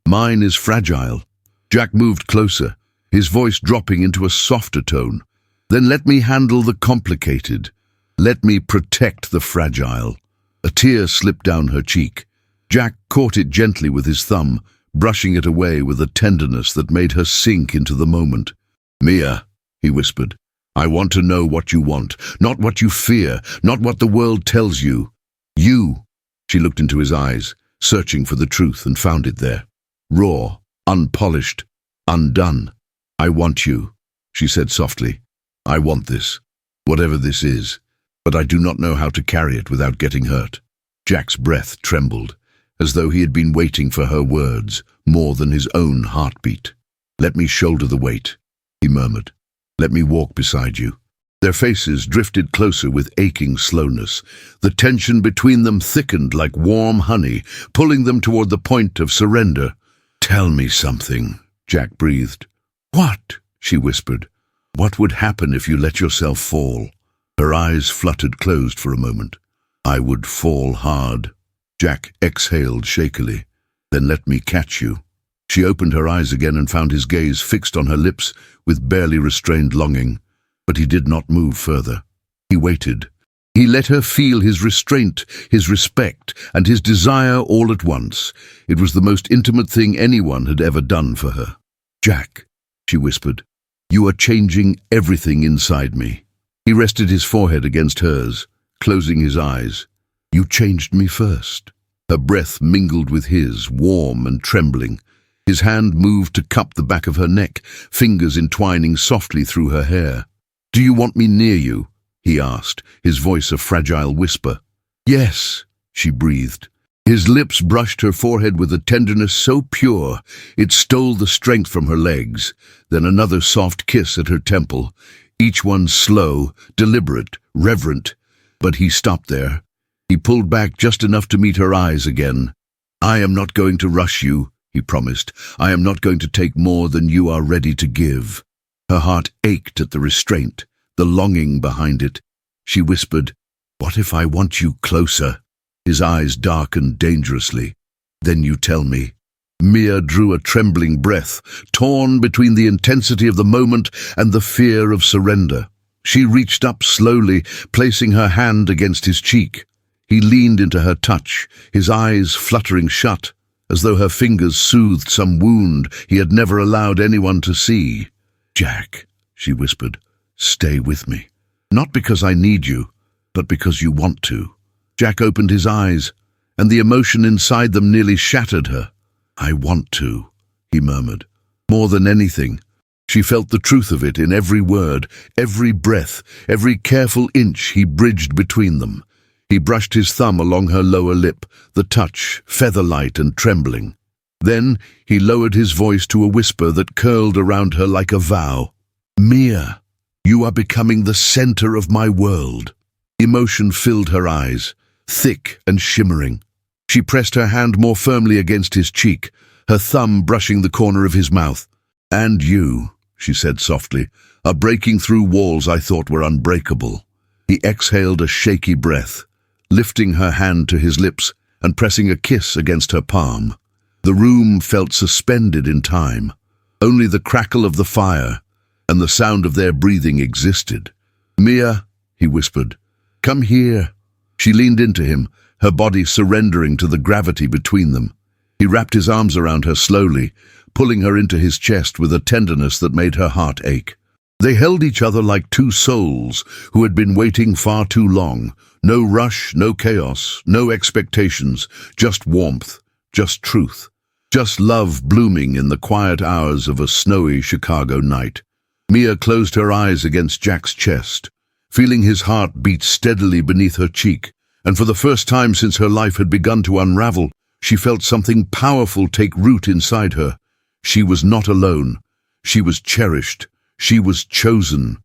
Mine is fragile." Jack moved closer, his voice dropping into a softer tone. "Then let me handle the complicated. Let me protect the fragile." A tear slipped down her cheek. Jack caught it gently with his thumb, brushing it away with a tenderness that made her sink into the moment. "Mia," he whispered, I want to know what you want, not what you fear, not what the world tells you. You." She looked into his eyes, searching for the truth, and found it there. Raw, unpolished, undone. "I want you," she said softly. "I want this, whatever this is, but I do not know how to carry it without getting hurt." Jack's breath trembled, as though he had been waiting for her words more than his own heartbeat. "Let me shoulder the weight," he murmured. "Let me walk beside you." Their faces drifted closer with aching slowness. The tension between them thickened like warm honey, pulling them toward the point of surrender. "Tell me something," Jack breathed. "What?" she whispered. "What would happen if you let yourself fall?" Her eyes fluttered closed for a moment. "I would fall hard." Jack exhaled shakily. "Then let me catch you." She opened her eyes again and found his gaze fixed on her lips with barely restrained longing. But he did not move further. He waited. He let her feel his restraint, his respect, and his desire all at once. It was the most intimate thing anyone had ever done for her. "Jack," she whispered, "you are changing everything inside me." He rested his forehead against hers, closing his eyes. "You changed me first." Her breath mingled with his, warm and trembling. His hand moved to cup the back of her neck, fingers entwining softly through her hair. "Do you want me near you?" he asked, his voice a fragile whisper. "Yes," she breathed. His lips brushed her forehead with a tenderness so pure it stole the strength from her legs, then another soft kiss at her temple, each one slow, deliberate, reverent. But he stopped there. He pulled back just enough to meet her eyes again. "I am not going to rush you," he promised. "I am not going to take more than you are ready to give." Her heart ached at the restraint, the longing behind it. She whispered, "What if I want you closer?" His eyes darkened dangerously. "Then you tell me." Mia drew a trembling breath, torn between the intensity of the moment and the fear of surrender. She reached up slowly, placing her hand against his cheek. He leaned into her touch, his eyes fluttering shut, as though her fingers soothed some wound he had never allowed anyone to see. "Jack," she whispered, "stay with me. Not because I need you, but because you want to." Jack opened his eyes, and the emotion inside them nearly shattered her. "I want to," he murmured. More than anything, she felt the truth of it in every word, every breath, every careful inch he bridged between them. He brushed his thumb along her lower lip, the touch feather-light and trembling. Then he lowered his voice to a whisper that curled around her like a vow. "Mia, you are becoming the center of my world." Emotion filled her eyes, thick and shimmering. She pressed her hand more firmly against his cheek, her thumb brushing the corner of his mouth. "And you," she said softly, "are breaking through walls I thought were unbreakable." He exhaled a shaky breath, lifting her hand to his lips and pressing a kiss against her palm. The room felt suspended in time. Only the crackle of the fire and the sound of their breathing existed. "Mia," he whispered, "come here." She leaned into him, her body surrendering to the gravity between them. He wrapped his arms around her slowly, pulling her into his chest with a tenderness that made her heart ache. They held each other like two souls who had been waiting far too long. No rush, no chaos, no expectations, just warmth, just truth, just love blooming in the quiet hours of a snowy Chicago night. Mia closed her eyes against Jack's chest, feeling his heart beat steadily beneath her cheek, and for the first time since her life had begun to unravel, she felt something powerful take root inside her. She was not alone. She was cherished. She was chosen.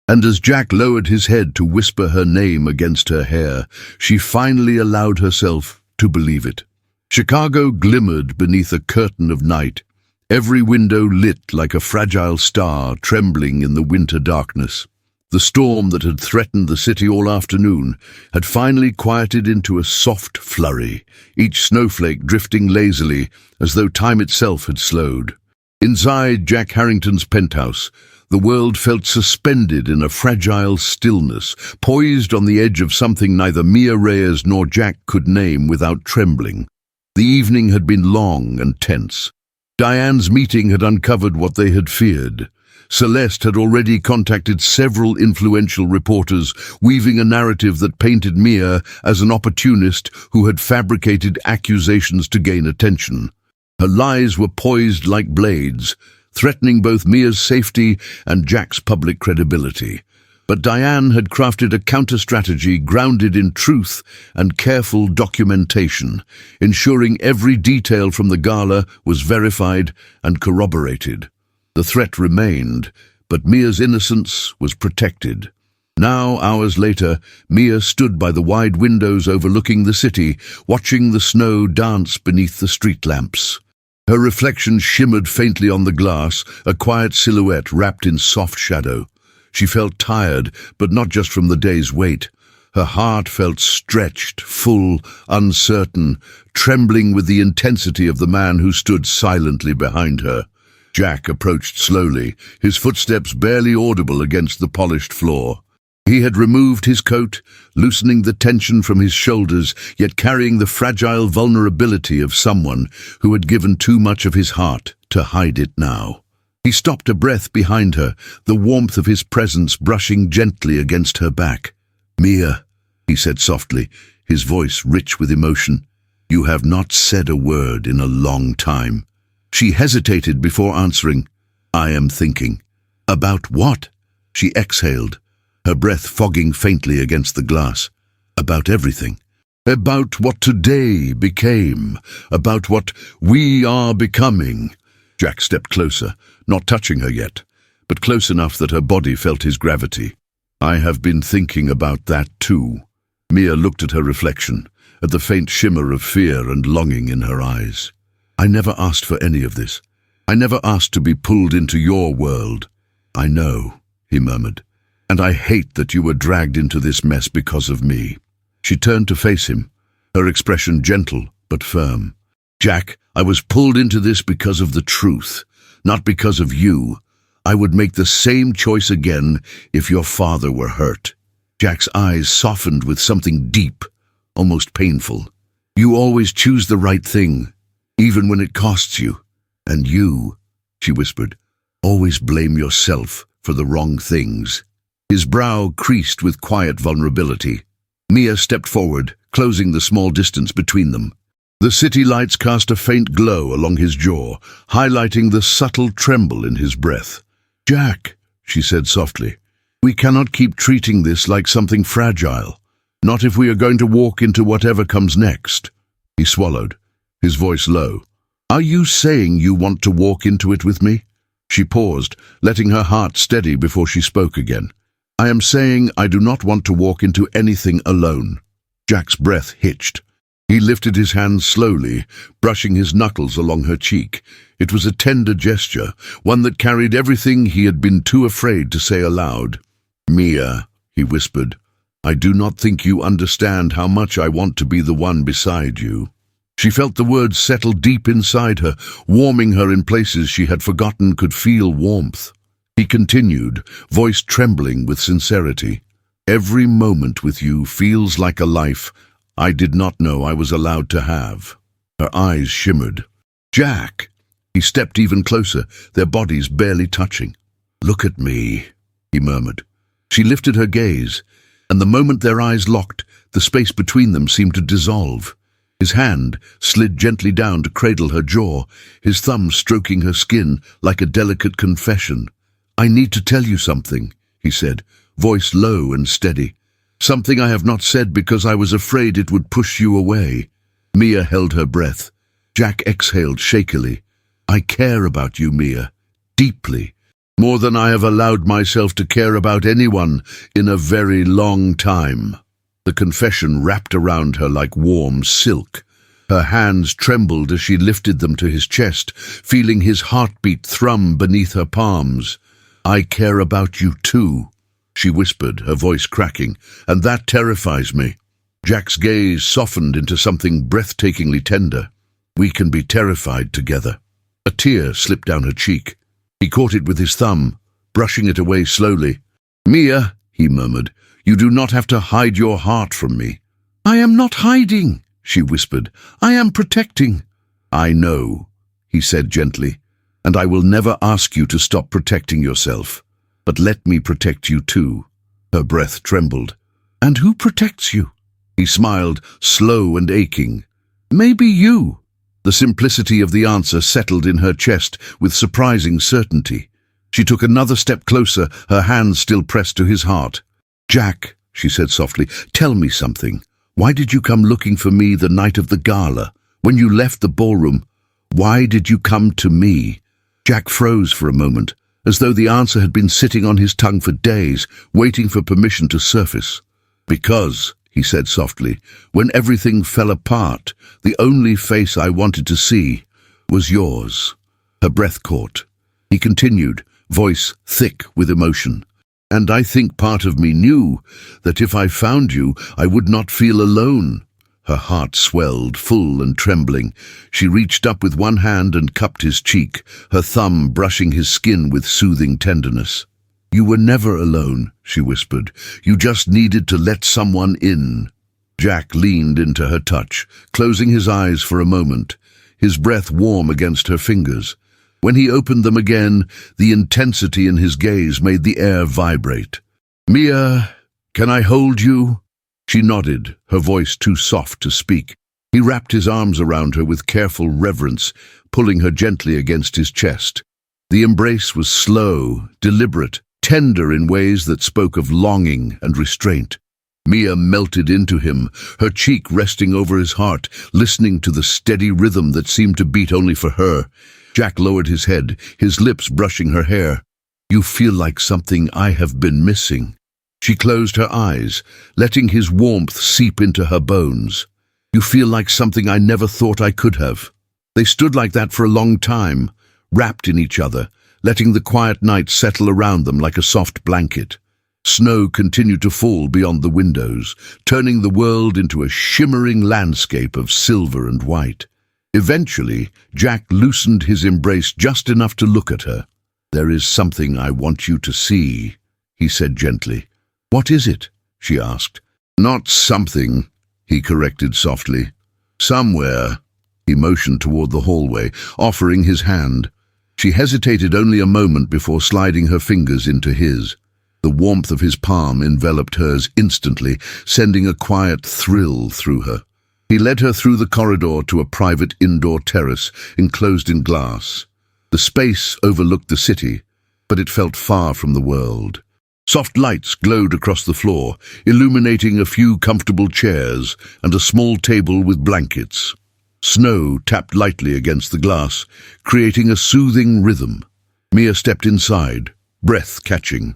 And as Jack lowered his head to whisper her name against her hair, she finally allowed herself to believe it. Chicago glimmered beneath a curtain of night, every window lit like a fragile star trembling in the winter darkness. The storm that had threatened the city all afternoon had finally quieted into a soft flurry, each snowflake drifting lazily as though time itself had slowed. Inside Jack Harrington's penthouse, the world felt suspended in a fragile stillness, poised on the edge of something neither Mia Reyes nor Jack could name without trembling. The evening had been long and tense. Diane's meeting had uncovered what they had feared. Celeste had already contacted several influential reporters, weaving a narrative that painted Mia as an opportunist who had fabricated accusations to gain attention. Her lies were poised like blades, threatening both Mia's safety and Jack's public credibility. But Diane had crafted a counter-strategy grounded in truth and careful documentation, ensuring every detail from the gala was verified and corroborated. The threat remained, but Mia's innocence was protected. Now, hours later, Mia stood by the wide windows overlooking the city, watching the snow dance beneath the street lamps. Her reflection shimmered faintly on the glass, a quiet silhouette wrapped in soft shadow. She felt tired, but not just from the day's weight. Her heart felt stretched, full, uncertain, trembling with the intensity of the man who stood silently behind her. Jack approached slowly, his footsteps barely audible against the polished floor. He had removed his coat, loosening the tension from his shoulders, yet carrying the fragile vulnerability of someone who had given too much of his heart to hide it now. He stopped a breath behind her, the warmth of his presence brushing gently against her back. "Mia," he said softly, his voice rich with emotion, "you have not said a word in a long time." She hesitated before answering. "I am thinking." "About what?" She exhaled, her breath fogging faintly against the glass. "About everything. About what today became. About what we are becoming." Jack stepped closer, not touching her yet, but close enough that her body felt his gravity. "I have been thinking about that too." Mia looked at her reflection, at the faint shimmer of fear and longing in her eyes. "I never asked for any of this. I never asked to be pulled into your world." "I know," he murmured, "and I hate that you were dragged into this mess because of me." She turned to face him, her expression gentle but firm. "Jack, I was pulled into this because of the truth, not because of you. I would make the same choice again if your father were hurt." Jack's eyes softened with something deep, almost painful. "You always choose the right thing, even when it costs you. And you," she whispered, "always blame yourself for the wrong things." His brow creased with quiet vulnerability. Mia stepped forward, closing the small distance between them. The city lights cast a faint glow along his jaw, highlighting the subtle tremble in his breath. "Jack," she said softly, "we cannot keep treating this like something fragile. Not if we are going to walk into whatever comes next." He swallowed, his voice low. "Are you saying you want to walk into it with me?" She paused, letting her heart steady before she spoke again. "I am saying I do not want to walk into anything alone." Jack's breath hitched. He lifted his hand slowly, brushing his knuckles along her cheek. It was a tender gesture, one that carried everything he had been too afraid to say aloud. "Mia," he whispered, "I do not think you understand how much I want to be the one beside you." She felt the words settle deep inside her, warming her in places she had forgotten could feel warmth. He continued, voice trembling with sincerity. "Every moment with you feels like a life I did not know I was allowed to have." Her eyes shimmered. "Jack!" He stepped even closer, their bodies barely touching. "Look at me," he murmured. She lifted her gaze, and the moment their eyes locked, the space between them seemed to dissolve. His hand slid gently down to cradle her jaw, his thumb stroking her skin like a delicate confession. "I need to tell you something," he said, voice low and steady. "Something I have not said because I was afraid it would push you away." Mia held her breath. Jack exhaled shakily. "I care about you, Mia, deeply, more than I have allowed myself to care about anyone in a very long time." The confession wrapped around her like warm silk. Her hands trembled as she lifted them to his chest, feeling his heartbeat thrum beneath her palms. "I care about you too," she whispered, her voice cracking, "and that terrifies me." Jack's gaze softened into something breathtakingly tender. "We can be terrified together." A tear slipped down her cheek. He caught it with his thumb, brushing it away slowly. "Mia," he murmured, "you do not have to hide your heart from me." "I am not hiding," she whispered. "I am protecting." "I know," he said gently, and I will never ask you to stop protecting yourself. But let me protect you too." Her breath trembled. "And who protects you?" He smiled, slow and aching. "Maybe you." The simplicity of the answer settled in her chest with surprising certainty. She took another step closer, her hands still pressed to his heart. "Jack," she said softly, "tell me something. Why did you come looking for me the night of the gala? When you left the ballroom, why did you come to me?" Jack froze for a moment, as though the answer had been sitting on his tongue for days, waiting for permission to surface. "Because," he said softly, "when everything fell apart, the only face I wanted to see was yours." Her breath caught. He continued, voice thick with emotion. "And I think part of me knew that if I found you, I would not feel alone." Her heart swelled, full and trembling. She reached up with one hand and cupped his cheek, her thumb brushing his skin with soothing tenderness. "You were never alone," she whispered. "You just needed to let someone in." Jack leaned into her touch, closing his eyes for a moment, his breath warm against her fingers. When he opened them again, the intensity in his gaze made the air vibrate. "Mia, can I hold you?" She nodded, her voice too soft to speak. He wrapped his arms around her with careful reverence, pulling her gently against his chest. The embrace was slow, deliberate, tender in ways that spoke of longing and restraint. Mia melted into him, her cheek resting over his heart, listening to the steady rhythm that seemed to beat only for her. Jack lowered his head, his lips brushing her hair. "You feel like something I have been missing." She closed her eyes, letting his warmth seep into her bones. "You feel like something I never thought I could have." They stood like that for a long time, wrapped in each other, letting the quiet night settle around them like a soft blanket. Snow continued to fall beyond the windows, turning the world into a shimmering landscape of silver and white. Eventually, Jack loosened his embrace just enough to look at her. "There is something I want you to see," he said gently. "What is it?" she asked. "Not something," he corrected softly. "Somewhere." He motioned toward the hallway, offering his hand. She hesitated only a moment before sliding her fingers into his. The warmth of his palm enveloped hers instantly, sending a quiet thrill through her. He led her through the corridor to a private indoor terrace enclosed in glass. The space overlooked the city, but it felt far from the world. Soft lights glowed across the floor, illuminating a few comfortable chairs and a small table with blankets. Snow tapped lightly against the glass, creating a soothing rhythm. Mia stepped inside, breath catching.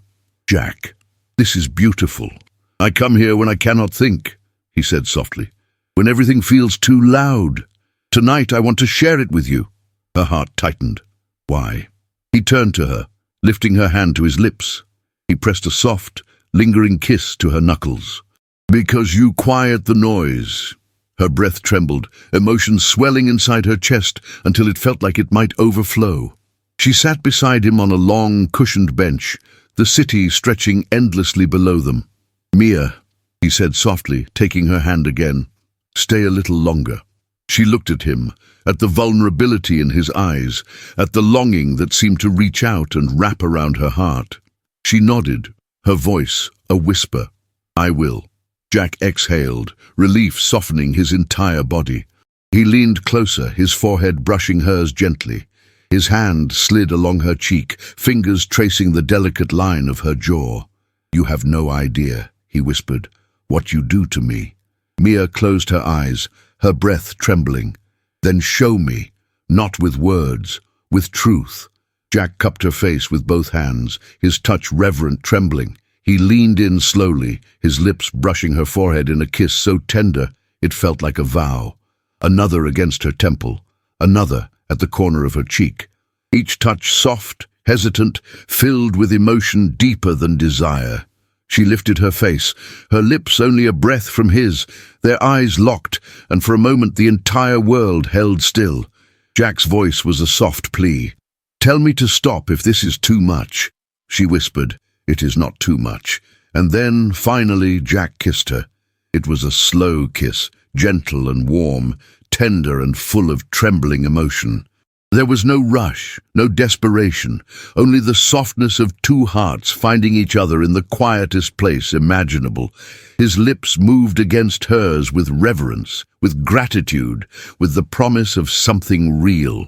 "Jack, this is beautiful. I come here when I cannot think," he said softly. "When everything feels too loud. Tonight I want to share it with you." Her heart tightened. "Why?" He turned to her, lifting her hand to his lips. He pressed a soft, lingering kiss to her knuckles. "Because you quiet the noise." Her breath trembled, emotion swelling inside her chest until it felt like it might overflow. She sat beside him on a long, cushioned bench, the city stretching endlessly below them. "Mia," he said softly, taking her hand again. "Stay a little longer." She looked at him, at the vulnerability in his eyes, at the longing that seemed to reach out and wrap around her heart. She nodded, her voice a whisper. "I will." Jack exhaled, relief softening his entire body. He leaned closer, his forehead brushing hers gently. His hand slid along her cheek, fingers tracing the delicate line of her jaw. "You have no idea," he whispered, "what you do to me." Mia closed her eyes, her breath trembling. "Then show me, not with words, with truth." Jack cupped her face with both hands, his touch reverent, trembling. He leaned in slowly, his lips brushing her forehead in a kiss so tender it felt like a vow. Another against her temple, another at the corner of her cheek. Each touch soft, hesitant, filled with emotion deeper than desire. She lifted her face, her lips only a breath from his, their eyes locked, and for a moment the entire world held still. Jack's voice was a soft plea. "Tell me to stop if this is too much." She whispered, "It is not too much." And then, finally, Jack kissed her. It was a slow kiss, gentle and warm, tender and full of trembling emotion. There was no rush, no desperation, only the softness of two hearts finding each other in the quietest place imaginable. His lips moved against hers with reverence, with gratitude, with the promise of something real.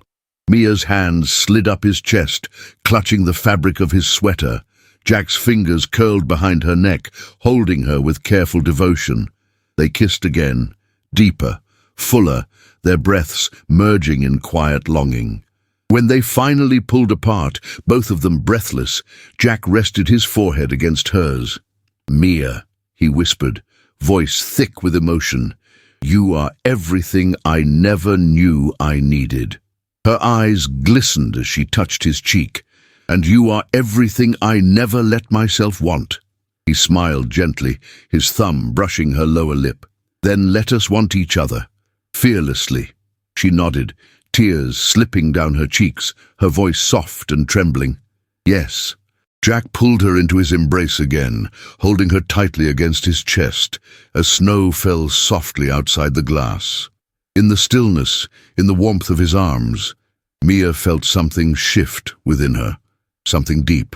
Mia's hands slid up his chest, clutching the fabric of his sweater. Jack's fingers curled behind her neck, holding her with careful devotion. They kissed again, deeper, fuller, their breaths merging in quiet longing. When they finally pulled apart, both of them breathless, Jack rested his forehead against hers. "Mia," he whispered, voice thick with emotion, "you are everything I never knew I needed." Her eyes glistened as she touched his cheek. "And you are everything I never let myself want." He smiled gently, his thumb brushing her lower lip. "Then let us want each other." Fearlessly. She nodded, tears slipping down her cheeks, her voice soft and trembling. "Yes." Jack pulled her into his embrace again, holding her tightly against his chest, as snow fell softly outside the glass. In the stillness, in the warmth of his arms, Mia felt something shift within her, something deep,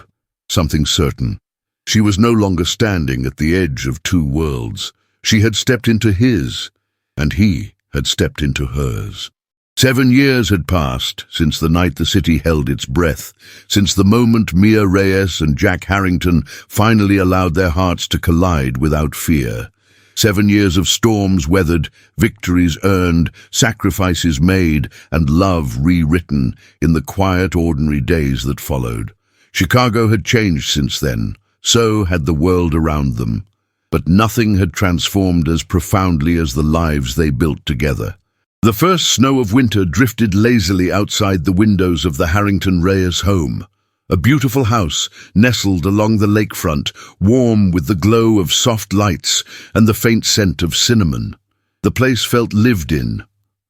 something certain. She was no longer standing at the edge of two worlds. She had stepped into his, and he had stepped into hers. 7 years had passed since the night the city held its breath, since the moment Mia Reyes and Jack Harrington finally allowed their hearts to collide without fear. 7 years of storms weathered, victories earned, sacrifices made, and love rewritten in the quiet, ordinary days that followed. Chicago had changed since then, so had the world around them. But nothing had transformed as profoundly as the lives they built together. The first snow of winter drifted lazily outside the windows of the Harrington Reyes home. A beautiful house nestled along the lakefront, warm with the glow of soft lights and the faint scent of cinnamon. The place felt lived in,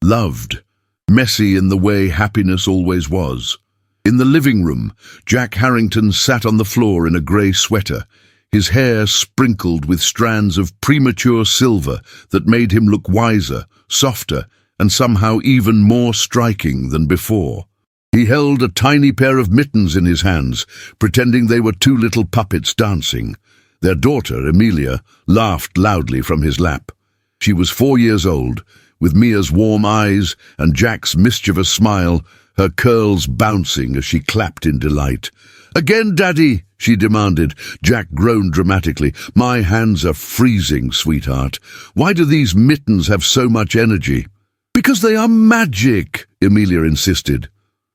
loved, messy in the way happiness always was. In the living room, Jack Harrington sat on the floor in a grey sweater, his hair sprinkled with strands of premature silver that made him look wiser, softer, and somehow even more striking than before. He held a tiny pair of mittens in his hands, pretending they were two little puppets dancing. Their daughter, Emilia, laughed loudly from his lap. She was 4 years old, with Mia's warm eyes and Jack's mischievous smile, her curls bouncing as she clapped in delight. "Again, Daddy," she demanded. Jack groaned dramatically. "My hands are freezing, sweetheart. Why do these mittens have so much energy?" "Because they are magic," Emilia insisted.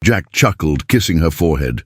Jack chuckled, kissing her forehead.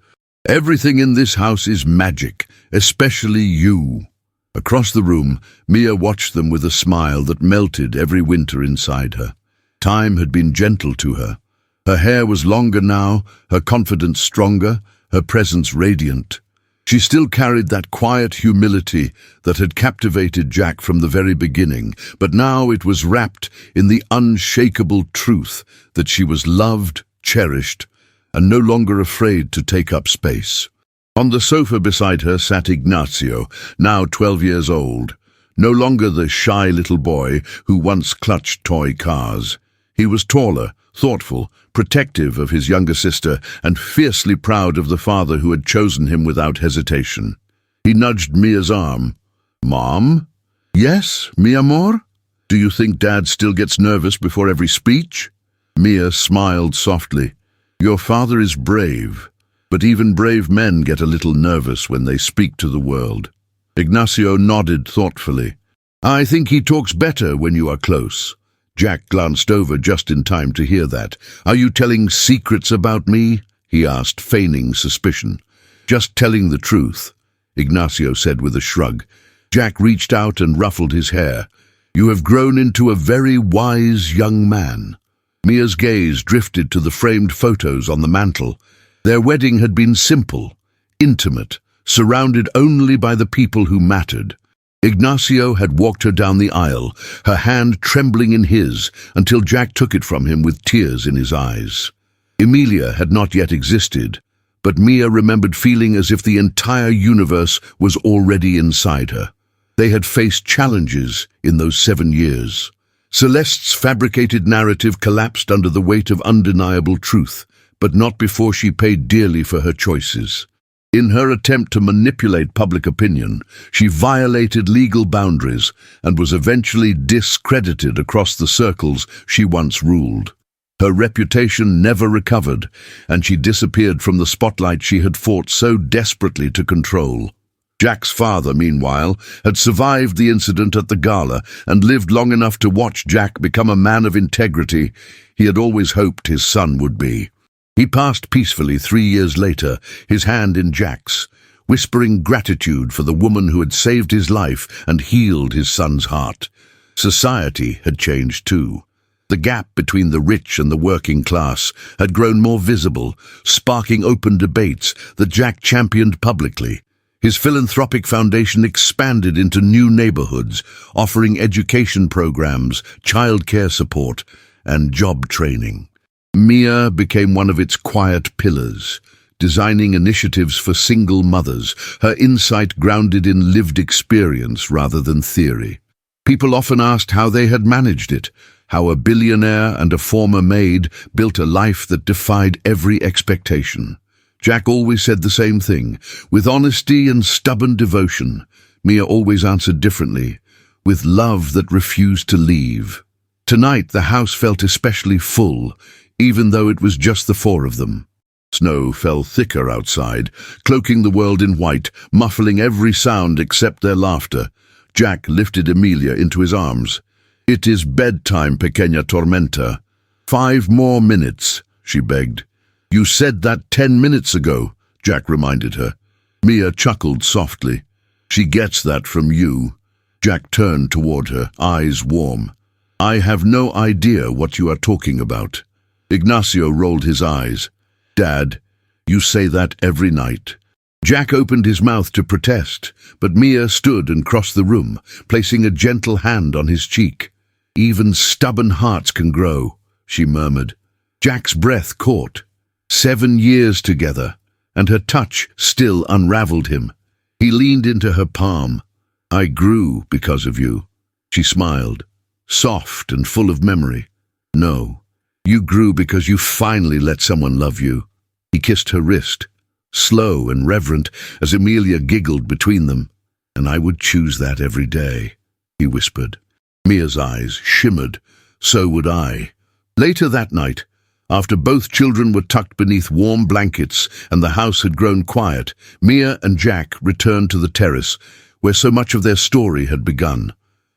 "Everything in this house is magic, especially you." Across the room, Mia watched them with a smile that melted every winter inside her. Time had been gentle to her. Her hair was longer now, her confidence stronger, her presence radiant. She still carried that quiet humility that had captivated Jack from the very beginning, but now it was wrapped in the unshakable truth that she was loved, cherished, and no longer afraid to take up space. On the sofa beside her sat Ignacio, now 12 years old, no longer the shy little boy who once clutched toy cars. He was taller, thoughtful, protective of his younger sister, and fiercely proud of the father who had chosen him without hesitation. He nudged Mia's arm. "Mom?" "Yes, mi amor? Do you think Dad still gets nervous before every speech?" Mia smiled softly. "Your father is brave, but even brave men get a little nervous when they speak to the world." Ignacio nodded thoughtfully. "I think he talks better when you are close." Jack glanced over just in time to hear that. "Are you telling secrets about me?" he asked, feigning suspicion. "Just telling the truth," Ignacio said with a shrug. Jack reached out and ruffled his hair. "You have grown into a very wise young man." Mia's gaze drifted to the framed photos on the mantel. Their wedding had been simple, intimate, surrounded only by the people who mattered. Ignacio had walked her down the aisle, her hand trembling in his, until Jack took it from him with tears in his eyes. Emilia had not yet existed, but Mia remembered feeling as if the entire universe was already inside her. They had faced challenges in those 7 years. Celeste's fabricated narrative collapsed under the weight of undeniable truth, but not before she paid dearly for her choices. In her attempt to manipulate public opinion, she violated legal boundaries and was eventually discredited across the circles she once ruled. Her reputation never recovered, and she disappeared from the spotlight she had fought so desperately to control. Jack's father, meanwhile, had survived the incident at the gala and lived long enough to watch Jack become a man of integrity he had always hoped his son would be. He passed peacefully 3 years later, his hand in Jack's, whispering gratitude for the woman who had saved his life and healed his son's heart. Society had changed too. The gap between the rich and the working class had grown more visible, sparking open debates that Jack championed publicly. His philanthropic foundation expanded into new neighborhoods, offering education programs, childcare support, and job training. Mia became one of its quiet pillars, designing initiatives for single mothers, her insight grounded in lived experience rather than theory. People often asked how they had managed it, how a billionaire and a former maid built a life that defied every expectation. Jack always said the same thing, with honesty and stubborn devotion. Mia always answered differently, with love that refused to leave. Tonight the house felt especially full, even though it was just the four of them. Snow fell thicker outside, cloaking the world in white, muffling every sound except their laughter. Jack lifted Emilia into his arms. "It is bedtime, pequeña tormenta." "5 more minutes," she begged. "You said that 10 minutes ago," Jack reminded her. Mia chuckled softly. "She gets that from you." Jack turned toward her, eyes warm. "I have no idea what you are talking about." Ignacio rolled his eyes. "Dad, you say that every night." Jack opened his mouth to protest, but Mia stood and crossed the room, placing a gentle hand on his cheek. "Even stubborn hearts can grow," she murmured. Jack's breath caught. 7 years together, and her touch still unraveled him. He leaned into her palm. "I grew because of you." She smiled, soft and full of memory. "No, you grew because you finally let someone love you." He kissed her wrist, slow and reverent, as Emilia giggled between them. "And I would choose that every day," he whispered. Mia's eyes shimmered. "So would I." Later that night, after both children were tucked beneath warm blankets and the house had grown quiet, Mia and Jack returned to the terrace, where so much of their story had begun.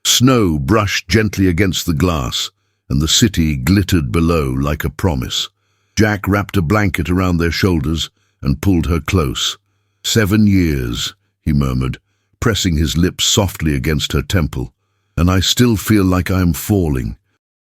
Snow brushed gently against the glass, and the city glittered below like a promise. Jack wrapped a blanket around their shoulders and pulled her close. 7 years, he murmured, pressing his lips softly against her temple. "And I still feel like I am falling."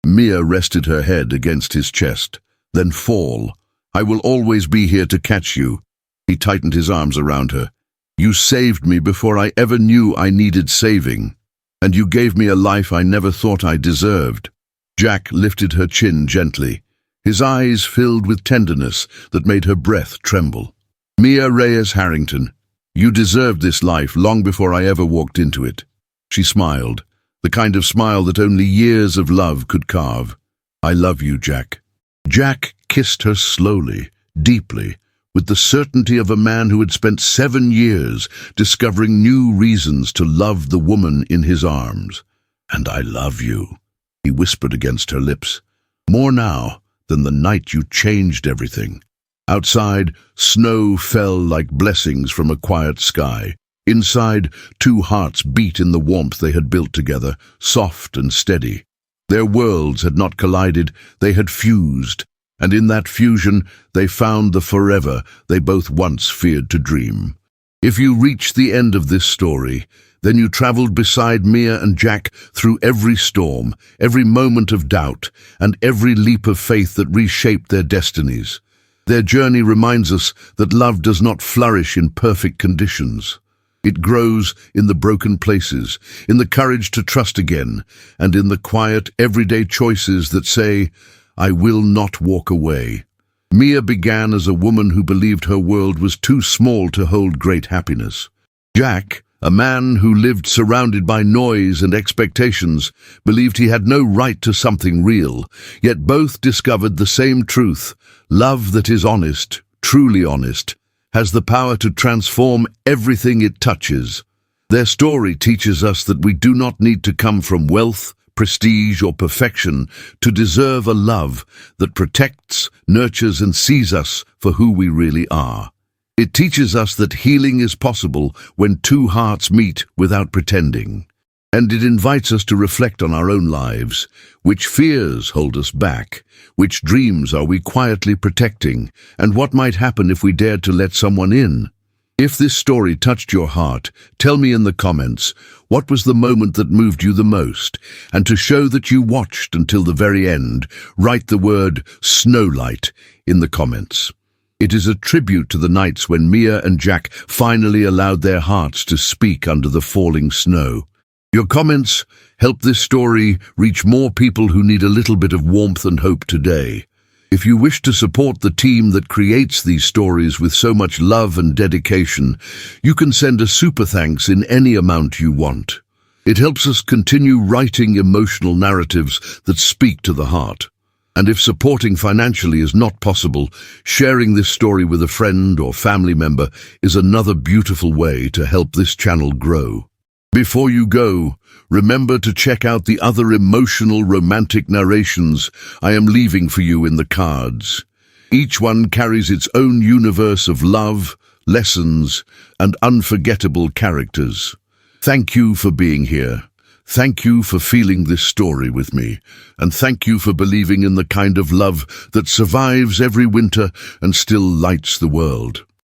Mia rested her head against his chest. "Then fall. I will always be here to catch you." He tightened his arms around her. "You saved me before I ever knew I needed saving. And you gave me a life I never thought I deserved." Jack lifted her chin gently, his eyes filled with tenderness that made her breath tremble. "Mia Reyes Harrington, you deserved this life long before I ever walked into it." She smiled, the kind of smile that only years of love could carve. "I love you, Jack." Jack kissed her slowly, deeply, with the certainty of a man who had spent 7 years discovering new reasons to love the woman in his arms. "And I love you," he whispered against her lips, "more now than the night you changed everything." Outside, snow fell like blessings from a quiet sky. Inside, 2 hearts beat in the warmth they had built together, soft and steady. Their worlds had not collided, they had fused, and in that fusion they found the forever they both once feared to dream. If you reached the end of this story, then you traveled beside Mia and Jack through every storm, every moment of doubt, and every leap of faith that reshaped their destinies. Their journey reminds us that love does not flourish in perfect conditions. It grows in the broken places, in the courage to trust again, and in the quiet, everyday choices that say, "I will not walk away." Mia began as a woman who believed her world was too small to hold great happiness. Jack, A man who lived surrounded by noise and expectations believed he had no right to something real, yet both discovered the same truth: love that is honest, truly honest, has the power to transform everything it touches. Their story teaches us that we do not need to come from wealth, prestige, or perfection to deserve a love that protects, nurtures, and sees us for who we really are. It teaches us that healing is possible when two hearts meet without pretending. And it invites us to reflect on our own lives. Which fears hold us back? Which dreams are we quietly protecting? And what might happen if we dared to let someone in? If this story touched your heart, tell me in the comments, what was the moment that moved you the most? And to show that you watched until the very end, write the word Snowlight in the comments. It is a tribute to the nights when Mia and Jack finally allowed their hearts to speak under the falling snow. Your comments help this story reach more people who need a little bit of warmth and hope today. If you wish to support the team that creates these stories with so much love and dedication, you can send a super thanks in any amount you want. It helps us continue writing emotional narratives that speak to the heart. And if supporting financially is not possible, sharing this story with a friend or family member is another beautiful way to help this channel grow. Before you go, remember to check out the other emotional romantic narrations I am leaving for you in the cards. Each one carries its own universe of love, lessons, and unforgettable characters. Thank you for being here. Thank you for feeling this story with me, and thank you for believing in the kind of love that survives every winter and still lights the world.